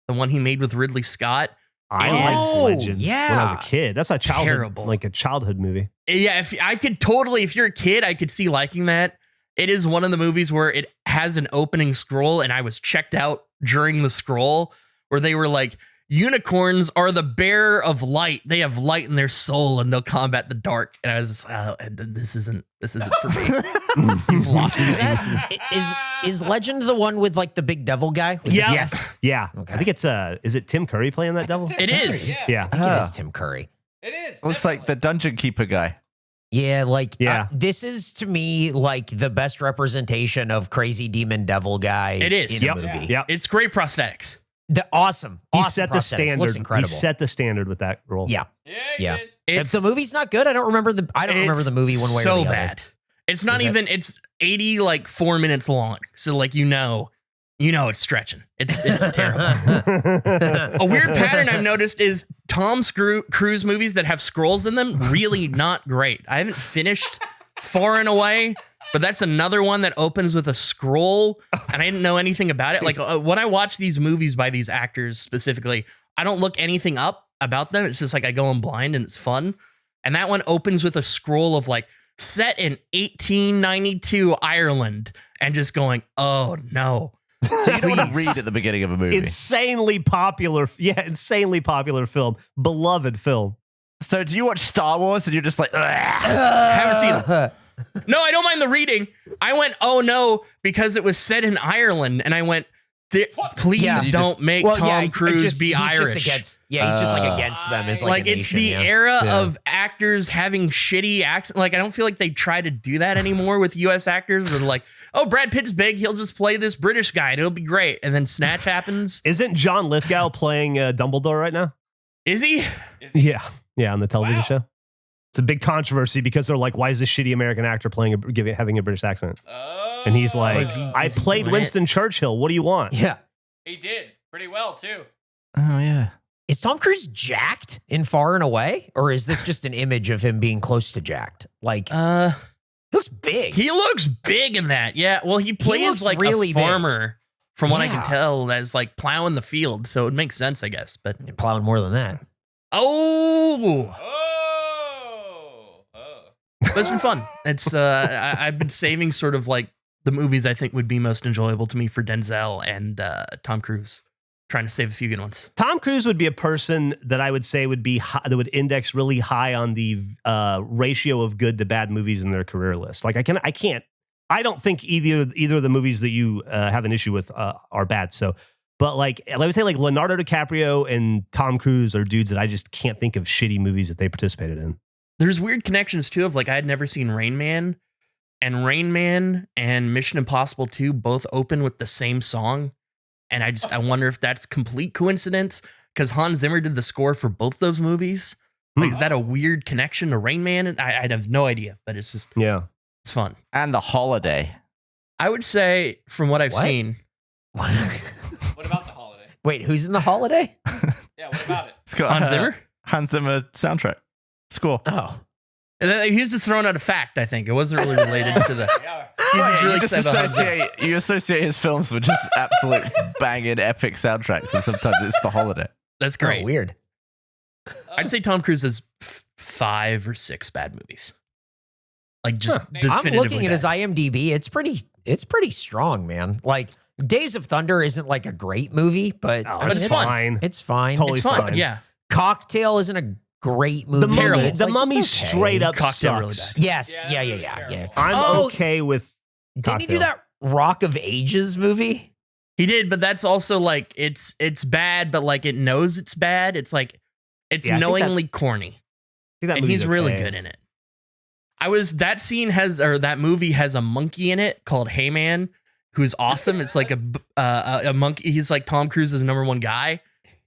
the one he made with Ridley Scott. I Oh, liked Legend yeah. when I was a kid. That's a childhood, Terrible. like a childhood movie. Yeah, if you're a kid, I could see liking that. It is one of the movies where it has an opening scroll, and I was checked out during the scroll where they were like, unicorns are the bearer of light. They have light in their soul and they'll combat the dark. And I was just, oh, this isn't for me. You've lost Is me. that is Legend the one with like the big devil guy? With Yeah. his- Yes. Yeah. Okay. I think it's is it Tim Curry playing that devil? It is. Yeah. I think it is Tim Curry. It is. Looks like the Dungeon Keeper guy. Yeah, like Yeah. this is to me like the best representation of crazy demon devil guy It is. in Yep. a movie. Yep. It's great prosthetics. The awesome. He awesome set the prosthetics. standard. Looks He incredible. set the standard with that role. Yeah. Yeah. Yeah. Did. If the movie's not good, I don't remember the movie one way or the other. So bad. It's not Is even. It's 4 minutes long. So like you know it's stretching. It's terrible. A weird pattern I've noticed is Tom Cruise movies that have scrolls in them really not great. I haven't finished Far and Away, but that's another one that opens with a scroll, and I didn't know anything about it. Like when I watch these movies by these actors specifically, I don't look anything up about them. It's just like I go in blind and it's fun. And that one opens with a scroll of like set in 1892 Ireland, and just going, oh no. So you don't want to Please. read at the beginning of a movie. Insanely popular. Yeah. Insanely popular film. Beloved film. So do you watch Star Wars and you're just like, "Ugh." Haven't seen it. No, I don't mind the reading. I went, oh no, because it was set in Ireland, and I went, please Yeah. You don't just- make Well, Tom yeah, Cruise be he's Irish. Just against, yeah, he's just like against them. Is Like a it's nation, the yeah. era Yeah. of actors having shitty accent. Like I don't feel like they try to do that anymore with U.S. actors. They're like, oh, Brad Pitt's big. He'll just play this British guy and it'll be great. And then Snatch happens. Isn't John Lithgow playing Dumbledore right now? Is he? Yeah. Yeah. On the television Wow. show. It's a big controversy because they're like, why is this shitty American actor having a British accent? Oh. And he's like, is he- I is he played doing Winston Churchill. What do you want? Yeah. He did pretty well too. Oh yeah. Is Tom Cruise jacked in Far and Away, or is this just an image of him being close to jacked? Like, he looks big. He looks big in that. Yeah. Well, he plays looks like really a big. farmer, from what I can Yeah. tell, as like plowing the field. So it makes sense, I guess. But Plowing more than that. oh, Oh. but it's been fun. It's I've been saving sort of like the movies I think would be most enjoyable to me for Denzel and Tom Cruise. Trying to save a few good ones. Tom Cruise would be a person that I would say would be that would index really high on the ratio of good to bad movies in their career list. Like I don't think either of the movies that you have an issue with are bad. So, but like let me say like Leonardo DiCaprio and Tom Cruise are dudes that I just can't think of shitty movies that they participated in. There's weird connections too of like I had never seen Rain Man, and Rain Man and Mission Impossible 2 both open with the same song. And I wonder if that's complete coincidence because Hans Zimmer did the score for both those movies. Like, is that a weird connection to Rain Man? I have no idea, but it's just, it's fun. And The Holiday. I would say, from what I've seen. What about The Holiday? Wait, who's in The Holiday? Yeah, what about it? It's got Hans Zimmer? Hans Zimmer soundtrack score. Oh. And then he was just throwing out a fact, I think. It wasn't really related to the. He's just really excited about Hans Zimmer. You associate his films with just absolute banging epic soundtracks, and sometimes it's The Holiday. That's great. Oh, weird. I'd say Tom Cruise has 5 or 6 bad movies. Like, just definitively I'm looking at his bad. IMDb. It's pretty strong, man. Like, Days of Thunder isn't like a great movie, but Oh, I mean, it's fun. fine. It's fine. Totally It's fun, fine. yeah. Cocktail isn't a great movie. The but Mummy, it's the like, Mummy it's okay. straight up Cocktail sucks. really bad. Yes. Yeah, Yeah. that Yeah. was Yeah. terrible. I'm Oh, okay with. Didn't he do Cocktail. that Rock of Ages movie? He did, but that's also like it's bad, but like it knows it's bad. It's like it's Yeah, I think knowingly corny, I think that and he's movie's really okay. good in it. That movie has a monkey in it called Hey Man, who's awesome. It's like a monkey. He's like Tom Cruise's #1 guy,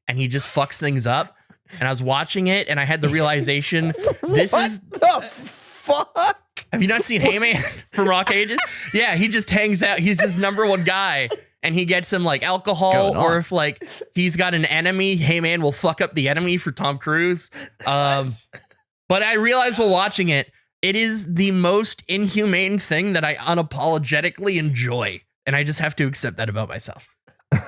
and he just fucks things up. And I was watching it, and I had the realization: this is the fuck. Have you not seen Hey Man from Rock Ages? Yeah, he just hangs out. He's his #1 guy, and he gets him like alcohol, Going or on? if like he's got an enemy, Hey Man will fuck up the enemy for Tom Cruise. But I realized while watching it, it is the most inhumane thing that I unapologetically enjoy, and I just have to accept that about myself.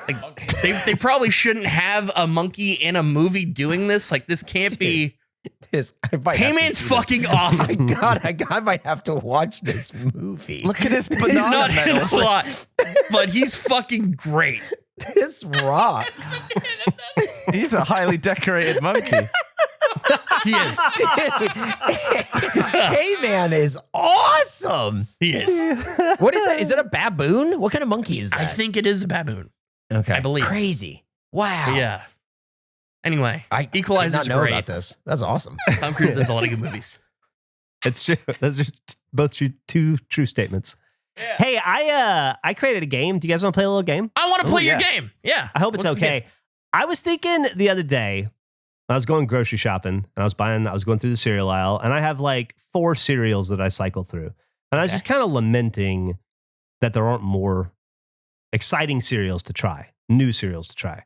Like, they probably shouldn't have a monkey in a movie doing this. Like, this can't be. Hey Man's fucking awesome. I might have to watch this movie. Look at his He's banana not in medals. a lot, but he's fucking great. This rocks. He's a highly decorated monkey. He is. Hey Man is awesome. He is. What is that? Is it a baboon? What kind of monkey is that? I think it is a baboon. Okay. I believe. Crazy. Wow. But yeah. Anyway, I Equalizer's did not know great. about this. That's awesome. Tom Cruise has a lot of good movies. It's true. Those are both two true statements. Yeah. Hey, I created a game. Do you guys want to play a little game? I want to play your yeah. game. Yeah. I hope it's What's the game? okay. I was thinking the other day, I was going grocery shopping and I was going through the cereal aisle, and I have like 4 cereals that I cycle through. And I was just kind of lamenting that there aren't more exciting cereals to try, new cereals to try.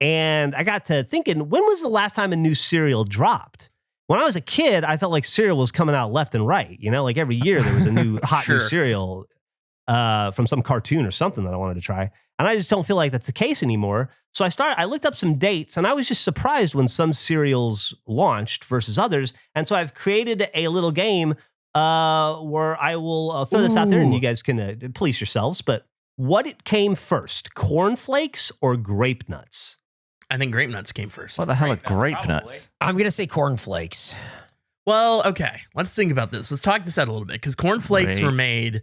And I got to thinking, when was the last time a new cereal dropped? When I was a kid, I felt like cereal was coming out left and right. You know, like every year there was a new hot new Sure. cereal from some cartoon or something that I wanted to try. And I just don't feel like that's the case anymore. So I looked up some dates, and I was just surprised when some cereals launched versus others. And so I've created a little game where I will throw this out there, and you guys can police yourselves. But what came first, cornflakes or grape nuts? I think grape nuts came first. What the hell are Grape nuts, grape probably. nuts? I'm gonna say cornflakes. Well, okay. Let's think about this. Let's talk this out a little bit because cornflakes Great. were made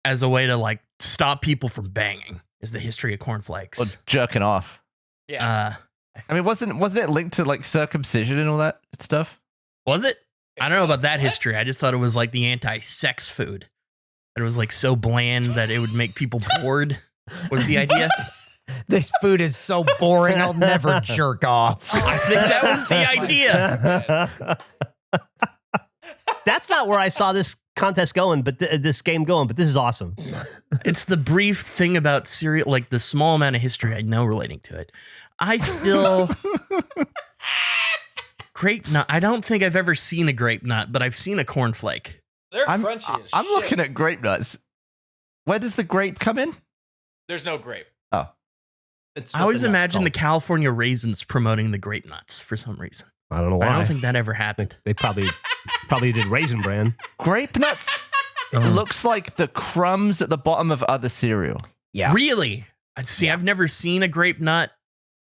as a way to like stop people from banging. Is the history of cornflakes? Or jerking off? Yeah. I mean, wasn't it linked to like circumcision and all that stuff? Was it? I don't know about that What? history. I just thought it was like the anti-sex food. It was like so bland that it would make people bored. Was the idea? This food is so boring. I'll never jerk off. I think that was the idea. That's not where I saw this contest going, but this game going. But this is awesome. It's the brief thing about cereal, like the small amount of history I know relating to it. I still grape nut. I don't think I've ever seen a grape nut, but I've seen a cornflake. They're I'm crunchy as I'm shit. looking at grape nuts. Where does the grape come in? There's no grape. Oh, It's I what always the nuts imagine the called. California raisins promoting the grape nuts for some reason. I don't know But why. I don't think that ever happened. They probably did Raisin Bran. grape nuts. It looks like the crumbs at the bottom of other cereal. Yeah. Really? See, I've never seen a grape nut.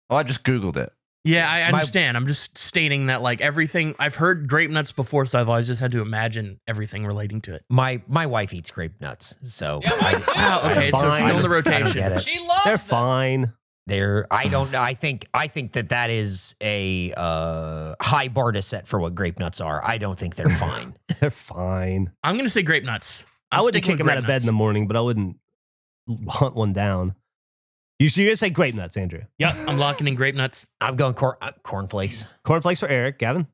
Oh, I just Googled it. Yeah, I My- understand. I'm just stating that like everything I've heard grape nuts before, so I've always just had to imagine everything relating to it. My wife eats grape nuts, so Yeah, mine too. Oh, okay, so it's fine. still in the I don't rotation. get it. She loves They're them. fine. I don't know. I think that is a high bar to set for what grape nuts are. I don't think they're fine. They're fine. I'm gonna say grape nuts. I I'm wouldn't sticking kick with them out of grape bed nuts. in the morning, but I wouldn't hunt one down. You're going to say grape nuts, Andrew. Yep, I'm locking in grape nuts. I'm going cornflakes. Cornflakes for Eric. Gavin?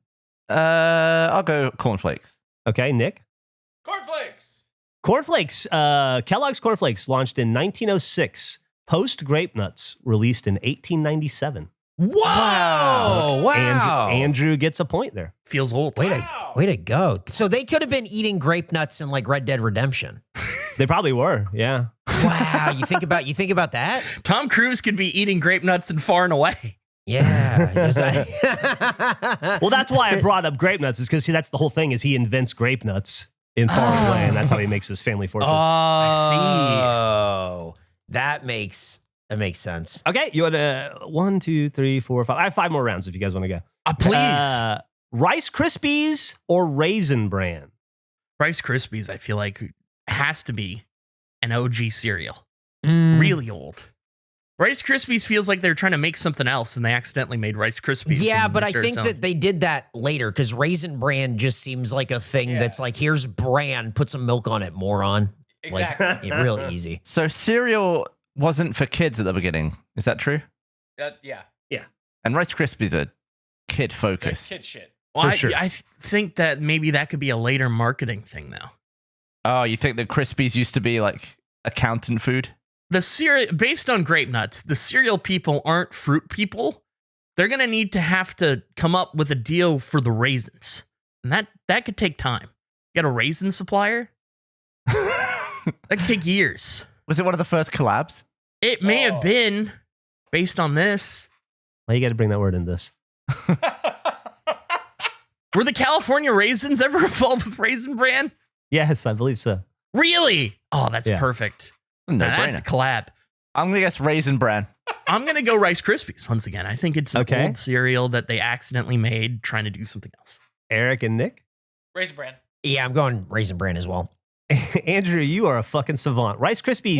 I'll go cornflakes. Okay, Nick? Cornflakes. Cornflakes. Kellogg's Cornflakes launched in 1906. Post Grape Nuts released in 1897. Whoa! Wow! Andrew gets a point there. Feels old. Way to go. So they could have been eating grape nuts in like Red Dead Redemption. They probably were, yeah. Wow, you think about that? Tom Cruise could be eating grape nuts and Far and Away. Yeah. Well, that's why I brought up grape nuts, is because that's the whole thing, is he invents grape nuts in Far and Away, and that's how he makes his family fortune. Oh, that makes sense. Okay, you want 1, 2, 3, 4, 5. I have 5 more rounds if you guys want to go. Please. Rice Krispies or Raisin Bran? Rice Krispies, I feel like, has to be an OG cereal. Really old. Rice Krispies feels like they're trying to make something else and they accidentally made Rice Krispies. Yeah, but I think that they did that later because Raisin Bran just seems like a thing that's like, here's bran, put some milk on it, moron. Exactly. Like, real easy. So cereal wasn't for kids at the beginning. Is that true? Yeah. And Rice Krispies are kid focused. Kid shit. Well, For sure. I think that maybe that could be a later marketing thing now. Oh, you think the Krispies used to be like accountant food? The cereal, based on grape nuts, the cereal people aren't fruit people. They're going to have to come up with a deal for the raisins. And that could take time. You got a raisin supplier? That could take years. Was it one of the first collabs? It may have been based on this. Why you got to bring that word in this? Were the California raisins ever involved with Raisin Bran? Yes, I believe so. Really? Oh, that's perfect. No Now, that's a collab. I'm gonna guess Raisin Bran. I'm going to go Rice Krispies once again. I think it's an Okay. old cereal that they accidentally made trying to do something else. Eric and Nick? Raisin Bran. Yeah, I'm going Raisin Bran as well. Andrew, you are a fucking savant. Rice Krispies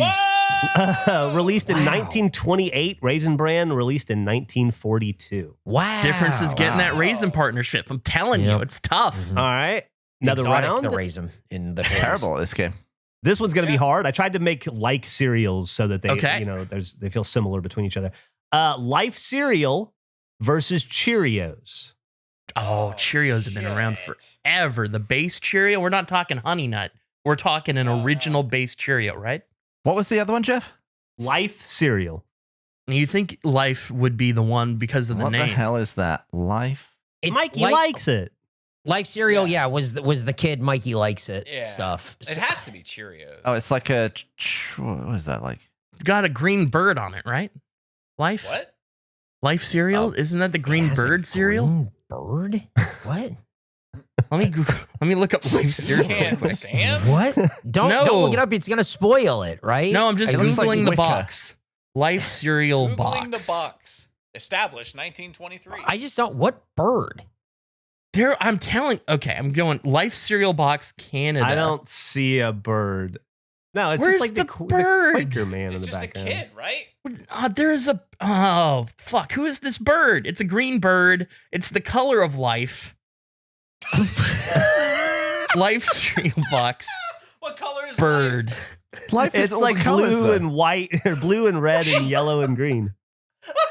released in 1928. Raisin Bran released in 1942. Wow. Difference is getting that raisin partnership. I'm telling you, it's tough. All right. Another Exotic, round. the raisin in the Terrible at this game. This one's going to be hard. I tried to make like cereals so that they, Okay. they feel similar between each other. Life cereal versus Cheerios. Oh, Cheerios have been around forever. The base Cheerio, we're not talking Honey Nut. We're talking an original base Cheerio, right? What was the other one, Geoff? Life cereal. And you think Life would be the one because of the What name. the hell is that? Life? It's Mikey like- likes it. Life cereal, was the kid Mikey likes it stuff. It has to be Cheerios. Oh, it's like a. What is that like? It's got a green bird on it, right? Life? What? Life cereal? Oh. Isn't that the It green has a bird cereal? green bird? What? Let me look up Life cereal. real Can quick. Sam? What? Don't No. look it up. It's gonna spoil it, right? No, I'm just It looks like Googling the Wicca. box. Life cereal Googling box. the box. Established 1923. I just don't. What bird? I'm going Life cereal box Canada. I don't see a bird. No, it's Where's just like the the bird? Quaker man it's in the just background. a kid, right? There's a who is this bird? It's a green bird. It's the color of life. Life cereal box What color is bird. Life is It's all like the colors, blue though. and white, or blue and red and yellow and green.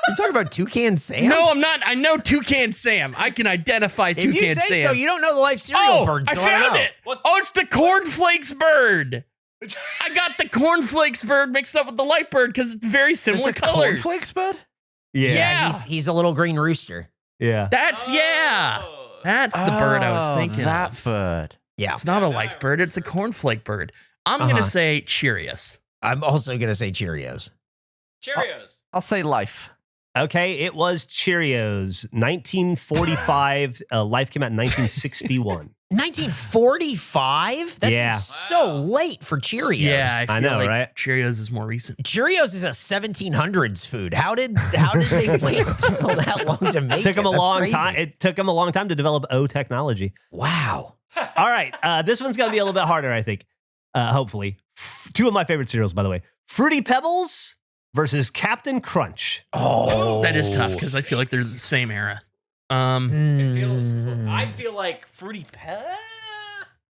You're talking about Toucan Sam? No, I'm not. I know Toucan Sam. I can identify If Toucan you say Sam. so, you don't know the Life cereal bird. I So found don't know. it. Oh, it's the cornflakes bird. I got the cornflakes bird mixed up with the light bird because it's very It's similar a colors. cornflakes bird? Yeah. Yeah. He's a little green rooster. Yeah. That's That's the bird I was Oh, thinking That of. bird. Yeah, It's not a life bird. It's a cornflake bird. I'm gonna say Cheerios. I'm also gonna say Cheerios. Cheerios. I'll say life. Okay, it was Cheerios. 1945. Life came out in 1961. 1945? That's Yeah. so late for Cheerios. Yeah, I feel know, like right? Cheerios is more recent. Cheerios is a 1700s food. How did they wait until that long to make It took them a That's long crazy. time. It took them a long time to develop O technology. Wow. All right, this one's gonna be a little bit harder, I think. Hopefully, two of my favorite cereals, by the way: Fruity Pebbles versus Captain Crunch. Oh, That is tough because I feel like they're the same era. I feel like Fruity Pebbles.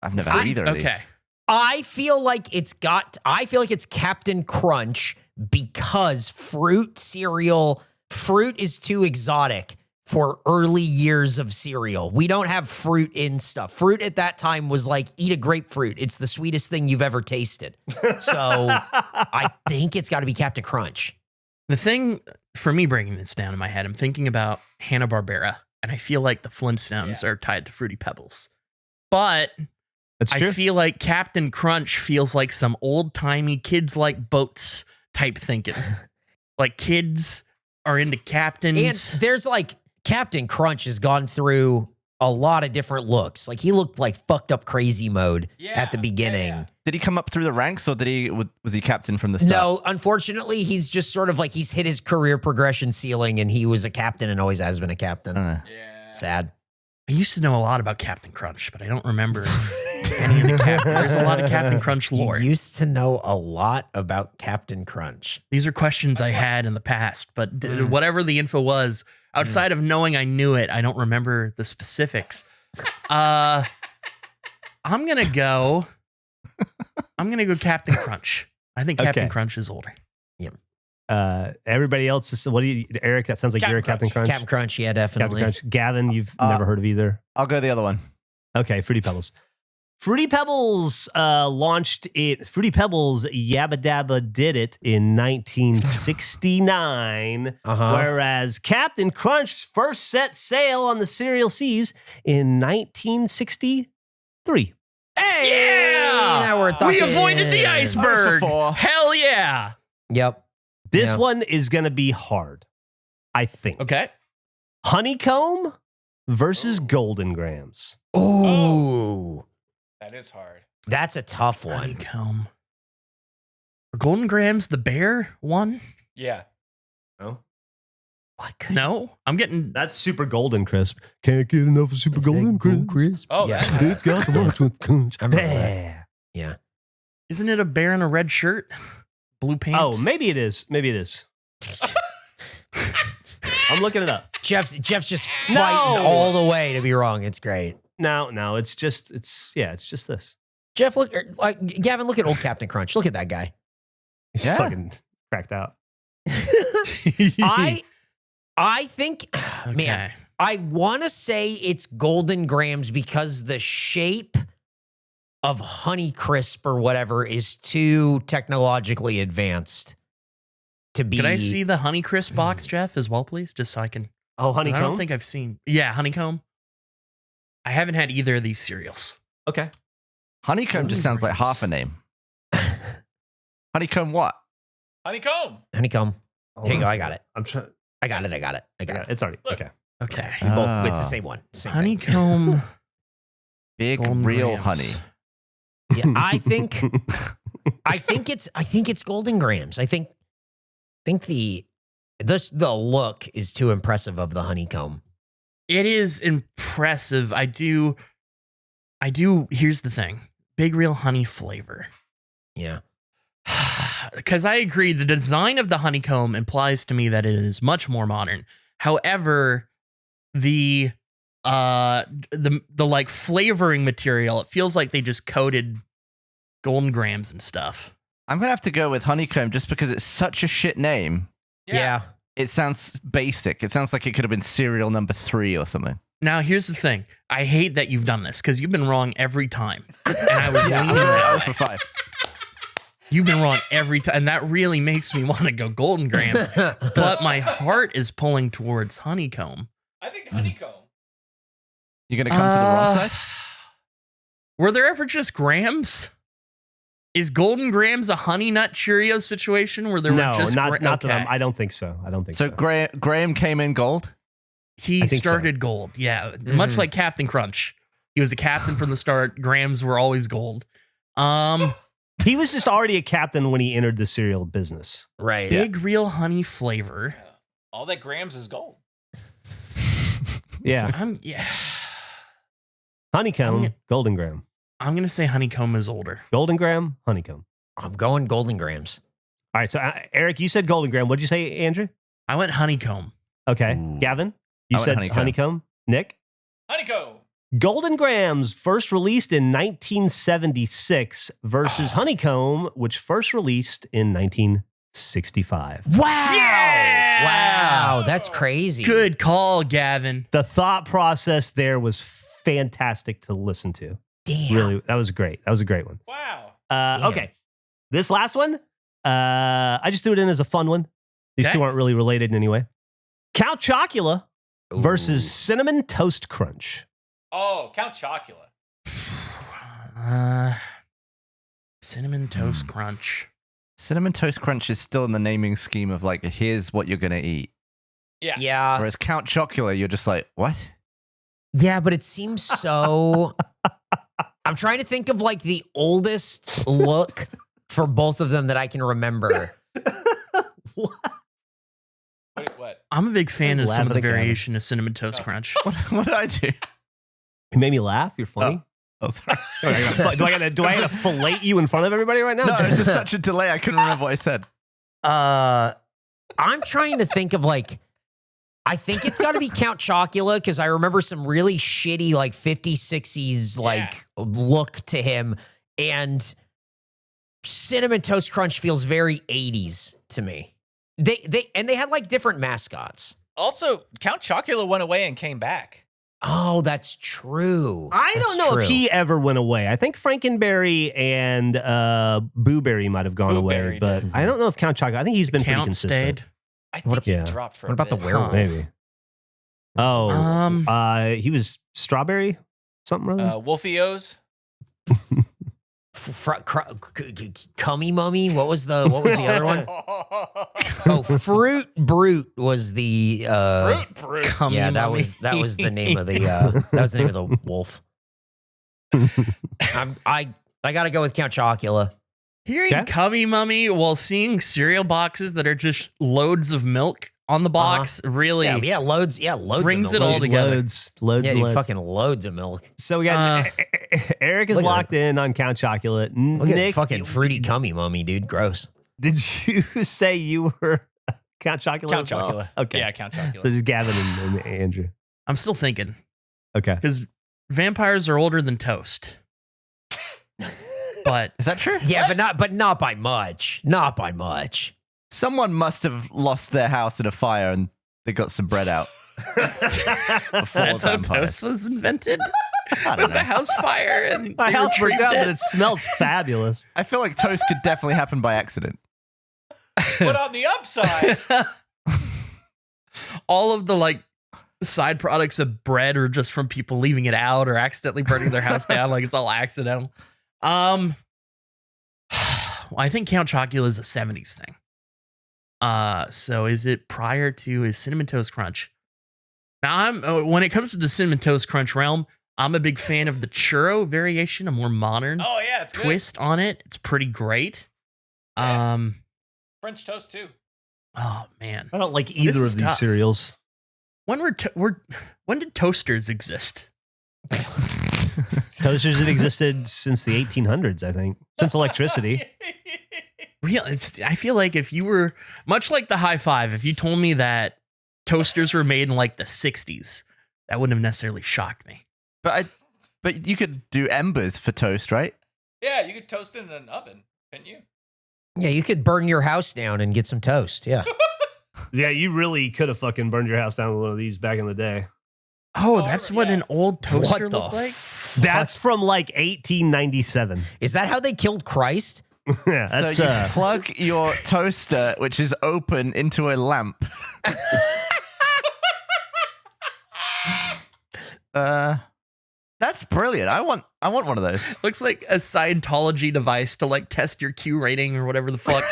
I've never had either of these. Okay. I feel like it's Captain Crunch because fruit is too exotic for early years of cereal. We don't have fruit in stuff. Fruit at that time was like, eat a grapefruit. It's the sweetest thing you've ever tasted. So I think it's got to be Captain Crunch. The thing for me breaking this down in my head, I'm thinking about Hanna-Barbera, and I feel like the Flintstones are tied to Fruity Pebbles. But That's true. I feel like Captain Crunch feels like some old-timey kids like boats type thinking. Like kids are into captains. And there's like, Captain Crunch has gone through a lot of different looks. Like he looked like fucked up crazy mode at the beginning. Yeah. Did he come up through the ranks, or was he captain from the start? No, unfortunately, he's just sort of like he's hit his career progression ceiling, and he was a captain and always has been a captain. Yeah. Sad. I used to know a lot about Captain Crunch, but I don't remember any of the Captain. There's a lot of Captain Crunch lore. You used to know a lot about Captain Crunch. These are questions I had in the past, but whatever the info was, outside of knowing I knew it, I don't remember the specifics. I'm gonna go Captain Crunch. I think Captain Crunch is older. Everybody else is, what do you, Eric? That sounds like you're a Captain Crunch. Captain Crunch, yeah, definitely. Captain Crunch. Gavin, you've never heard of either. I'll go the other one. Okay, Fruity Pebbles. Fruity Pebbles launched it. Fruity Pebbles Yabba Dabba did it in 1969, whereas Captain Crunch first set sail on the cereal seas in 1963. Hey! Now we're We talking. avoided the iceberg. 4. Hell yeah. Yep. This Yeah. one is going to be hard, I think. Okay. Honeycomb versus Golden Grams. Ooh, That is hard. that's a tough one. Honeycomb. Are Golden Grams the bear one? Yeah. Oh, What could No, I'm getting. that's Super Golden Crisp. Can't get enough of Super Golden Crisp. Oh, yeah. that's It's got the lunch with crunch. I remember that. Yeah. Isn't it a bear in a red shirt, blue pants? Oh, maybe it is. Maybe it is. I'm looking it up. Jeff's just No! fighting all the way to be wrong. It's great. No, it's just this. Jeff, look, Gavin, look at old Captain Crunch. Look at that guy. He's Yeah. fucking cracked out. I think, man, Okay. I want to say it's Golden Grams because the shape of Honey Crisp or whatever is too technologically advanced to be. Could I see the Honeycrisp box, Jeff, as well, please? Just so I can. Oh, 'cause honeycomb. I don't think I've seen. Yeah, honeycomb. I haven't had either of these cereals. Okay. Honeycomb just sounds like half a name. Honeycomb what? Honeycomb. Honeycomb? Here you go. I got it. I'm trying. I got it. It's already Look. okay. Okay. It's the same one. Same thing. Honeycomb. Big Golden real Grams. honey. Yeah, I think it's Golden Grams. I think the look is too impressive of the honeycomb. It is impressive. I do. Here's the thing. Big real honey flavor. Yeah. Because I agree, the design of the honeycomb implies to me that it is much more modern. However, the like flavoring material, it feels like they just coated Golden Grams and stuff. I'm gonna have to go with honeycomb just because it's such a shit name. Yeah. It sounds basic. It sounds like it could have been cereal number 3 or something. Now, here's the thing. I hate that you've done this because you've been wrong every time. And I was Yeah, leaning that way. for 5. You've been wrong every time. And that really makes me want to go Golden Grams. But my heart is pulling towards honeycomb. I think honeycomb. You're gonna come to the wrong side? Were there ever just grams? Is Golden Grams a Honey Nut Cheerio situation where there No, were just not that okay. I don't think so. I don't think So so. Graham came in gold. He I think so. started gold. Yeah, much like Captain Crunch. He was the captain from the start. Grams were always gold. He was just already a captain when he entered the cereal business. Right. Big real honey flavor. Yeah. All that grams is gold. Yeah. Honeycomb, Golden Graham. I'm gonna say honeycomb is older. Golden Graham, Honeycomb. I'm going Golden Grams. All right. So, Eric, you said Golden Graham. What'd you say, Andrew? I went honeycomb. Okay. Ooh. Gavin, you I went said honeycomb. honeycomb. Nick? Honeycomb. Golden Grams first released in 1976 versus Honeycomb, which first released in 1969. 65. Wow. Yeah! Wow. That's crazy. Good call, Gavin. The thought process there was fantastic to listen to. Damn. Really, that was great. That was a great one. Wow. Damn. Okay. This last one, I just threw it in as a fun one. These Okay. two aren't really related in any way. Count Chocula Ooh. versus Cinnamon Toast Crunch. Oh, Count Chocula. Cinnamon Toast Crunch. Cinnamon Toast Crunch is still in the naming scheme of like, here's what you're gonna eat. Yeah. Yeah. Whereas Count Chocula, you're just like, what? Yeah, but it seems so. I'm trying to think of like the oldest look for both of them that I can remember. What? I'm a big fan of some of the Laughing at Gavin. variation of Cinnamon Toast Crunch. What did I do? You made me laugh. You're funny. Oh, sorry. Do I gotta fillet you in front of everybody right now? No, it was just such a delay. I couldn't remember what I said. I'm trying to think of like, I think it's got to be Count Chocula because I remember some really shitty like 50s, 60s like look to him, and Cinnamon Toast Crunch feels very 80s to me. They had like different mascots. Also, Count Chocula went away and came back. Oh, that's true. I don't know if he ever went away. I think Frankenberry and Boo Berry might have gone Boo away, Berry but did. I don't know if Count Chocula. I think he's been pretty Count consistent. stayed. I think he dropped for What a about the bit. werewolf? Maybe. Oh, he was Strawberry something or other. Wolfie-O's. Cummy Mummy. What was the other one? Oh, Fruit Brute was the Fruit Brute. Cummy yeah, that Mummy. was the name of the that was the name of the wolf. I gotta go with Count Chocula. Hearing Okay. Cummy Mummy while seeing cereal boxes that are just loads of milk on the box really Yeah, loads. Yeah, loads. Brings of it milk. all together. Loads Yeah, and dude, loads. fucking loads of milk. So we got Eric is Look at locked in on Count Chocula. Look at Nick, fucking fruity Cummy Mummy, dude. Gross. did you say you were Count Chocula? Count as well? Chocula. Okay. Yeah, Count Chocula. So just Gavin and Andrew. I'm still thinking Okay. because vampires are older than toast. But Is that true? Yeah, but not by much. Not by much. Someone must have lost their house in a fire and they got some bread out. that's how vampires. toast was invented. I don't Was the know. house fire and My they house burnt retrieved down, it? but it smells fabulous. I feel like toast could definitely happen by accident. But on the upside, all of the like side products of bread are just from people leaving it out or accidentally burning their house down. Like it's all accidental. Well, I think Count Chocula is a 70s thing. So is it prior to his Cinnamon Toast Crunch? Now when it comes to the Cinnamon Toast Crunch realm, I'm a big fan of the churro variation, a more modern oh yeah, it's good. twist on it. It's pretty great. Yeah. French toast too. Oh man. I don't like either is of these tough. cereals. When when did toasters exist? Toasters have existed since the 1800s, I think, since electricity. I feel like if you were much like the high five, if you told me that toasters were made in like the 60s, that wouldn't have necessarily shocked me. But you could do embers for toast, right? Yeah, you could toast it in an oven, couldn't you? Yeah, you could burn your house down and get some toast. Yeah. Yeah, you really could have fucking burned your house down with one of these back in the day. Oh, that's what yeah. an old toaster What the looked like? That's from like 1897. Is that how they killed Christ? Yeah, that's so you plug your toaster, which is open, into a lamp. That's brilliant. I want one of those. Looks like a Scientology device to like test your Q rating or whatever the fuck.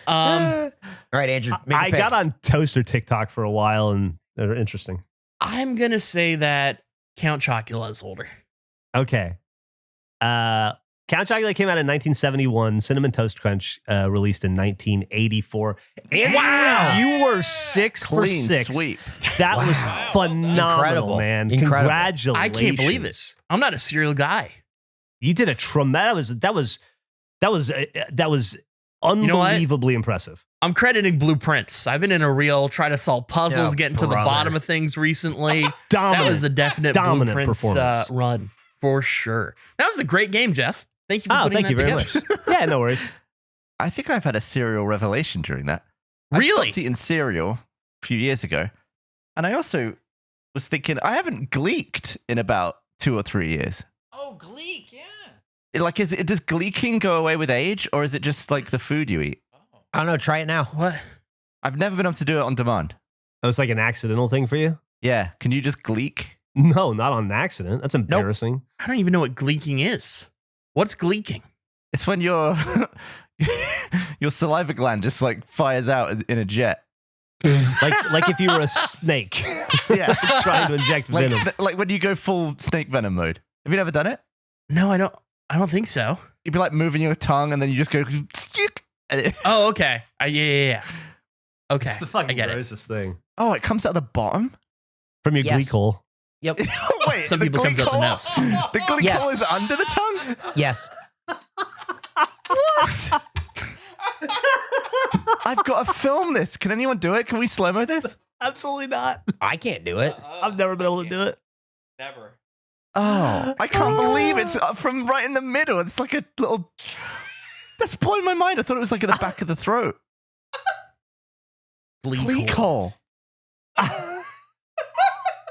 All right, Andrew. Make a I pick. got on toaster TikTok for a while, and they're interesting. I'm gonna say that Count Chocula is older. Okay. Count Chocula came out in 1971. Cinnamon Toast Crunch released in 1984. And Wow. you were 6 for Clean 6. sweep. That was Wow. phenomenal, Incredible. man. Incredible. Congratulations. I can't believe it. I'm not a cereal guy. You did a tremendous. That was unbelievably impressive. I'm crediting blueprints. I've been in a reel trying to solve puzzles, Yeah, getting to the brother. bottom of things recently. Dominant. That was a definite Dominant blueprints performance. run for sure. That was a great game, Jeff. Thank you for putting Thank that you very together. much. Yeah, no worries. I think I've had a cereal revelation during that. I Really? stopped eating cereal a few years ago. And I also was thinking, I haven't gleeked in about 2 or 3 years. Oh, Gleek, yeah. Does gleeking go away with age, or is it just like the food you eat? I don't know. Try it now. What? I've never been able to do it on demand. That was like an accidental thing for you? Yeah. Can you just gleek? No, not on accident. That's embarrassing. I don't even know what gleeking is. What's gleeking? It's when your saliva gland just like fires out in a jet. like if you were a snake Yeah. trying to inject venom. Like when you go full snake venom mode. Have you never done it? No, I don't think so. You'd be like moving your tongue and then you just go. Oh, okay. Yeah. Okay. It's the fucking I get it. grossest thing. Oh, it comes out the bottom? From your Yes. gleek hole. Yep. Wait, Some the people comes gleek out the hole- nose. The gleek Yes. hole is under the tongue? Yes. What? I've got to film this. Can anyone do it? Can we slow-mo this? Absolutely not. I can't do it. I've never been able to do it. Never. Oh, I can't believe it's from right in the middle. It's like a little... That's blowing my mind. I thought it was like at the back of the throat. Gleek hole. I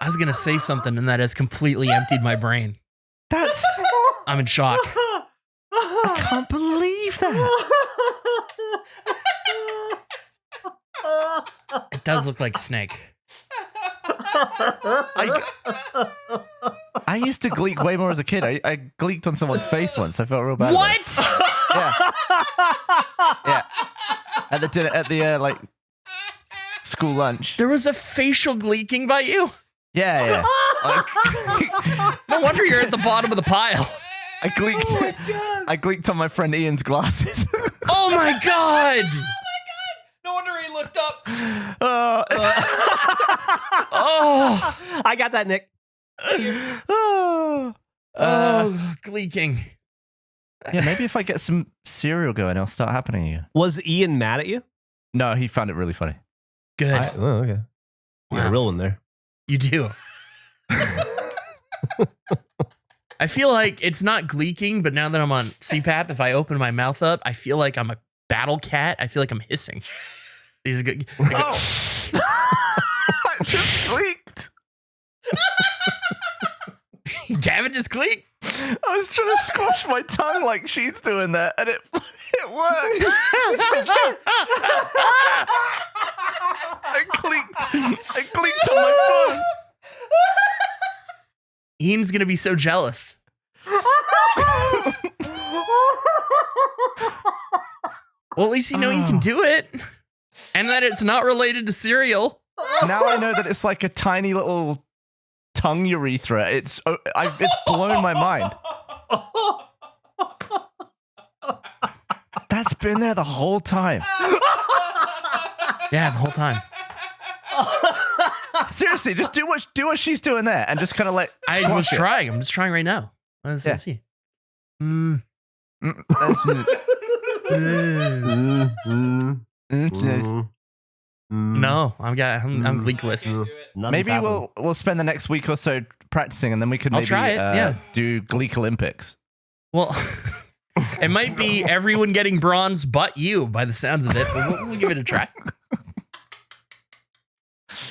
was gonna say something, and that has completely emptied my brain. That's... I'm in shock. I can't believe that. It does look like a snake. I used to gleek way more as a kid. I gleeked on someone's face once. I felt real bad. about it. What? Yeah. At the dinner, at the like school lunch. There was a facial gleeking by you? Yeah. Like, No wonder you're at the bottom of the pile. I gleeked. I gleeked on my friend Ian's glasses. Oh my god! No wonder he looked up. Oh, I got that, Nick. gleeking. Yeah, maybe if I get some cereal going, it'll start happening again. Was Ian mad at you? No, he found it really funny. Good. Oh, okay. You're Wow. a real one there. You do. I feel like it's not gleeking, but now that I'm on CPAP, if I open my mouth up, I feel like I'm a battle cat. I feel like I'm hissing. These are good. Oh! I just gleeked. Gavin just gleeked. I was trying to squash my tongue like she's doing that, and it worked. I gleeked on my phone. Ian's gonna be so jealous. Well, at least you know you can do it, and that it's not related to cereal. Now I know that it's like a tiny little tongue urethra. It's blown my mind. That's been there the whole time. Yeah, the whole time. Seriously, just do what she's doing there, and just kind of like. I was trying. I'm just trying right now. Let's Yeah. see. No, I'm gleekless. Maybe we'll spend the next week or so practicing, and then we could I'll maybe try it, yeah. do Gleek Olympics. Well, it might be everyone getting bronze but you by the sounds of it, but we'll give it a try.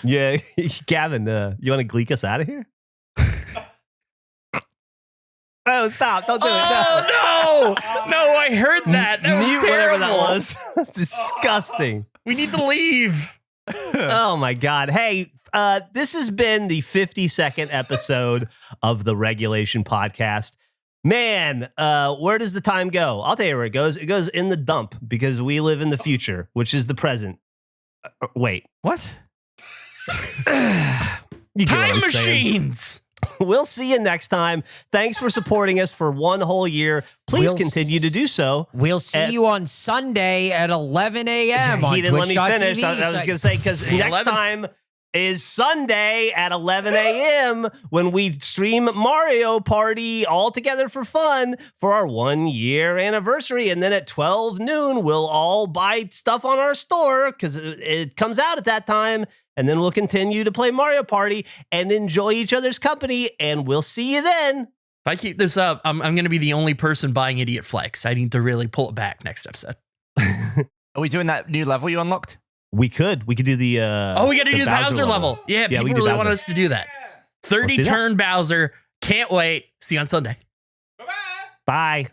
Yeah, Gavin, you want to gleek us out of here? Oh, stop. Don't do it. Oh, no, I heard that. That was Mute terrible. whatever that was. That's disgusting. We need to leave. Oh, my God. Hey, this has been the 52nd episode of the Regulation Podcast. Man, where does the time go? I'll tell you where it goes. It goes in the dump because we live in the future, which is the present. Wait. What? You get what Time I'm saying. machines. We'll see you next time. Thanks for supporting us for one whole year. Please We'll continue to do so. We'll see you on Sunday at 11 a.m. on He didn't let me Twitch.tv. finish. I was going to say, because next 11. time is Sunday at 11 a.m. when we stream Mario Party all together for fun for our 1 year anniversary. And then at 12 noon, we'll all buy stuff on our store because it comes out at that time. And then we'll continue to play Mario Party and enjoy each other's company. And we'll see you then. If I keep this up, I'm going to be the only person buying Idiot Flex. I need to really pull it back next episode. Are we doing that new level you unlocked? We could do the. We got to do the Bowser level. Yeah, we people can do really Bowser. want us to do that. 30 do that. turn Bowser. Can't wait. See you on Sunday. Bye.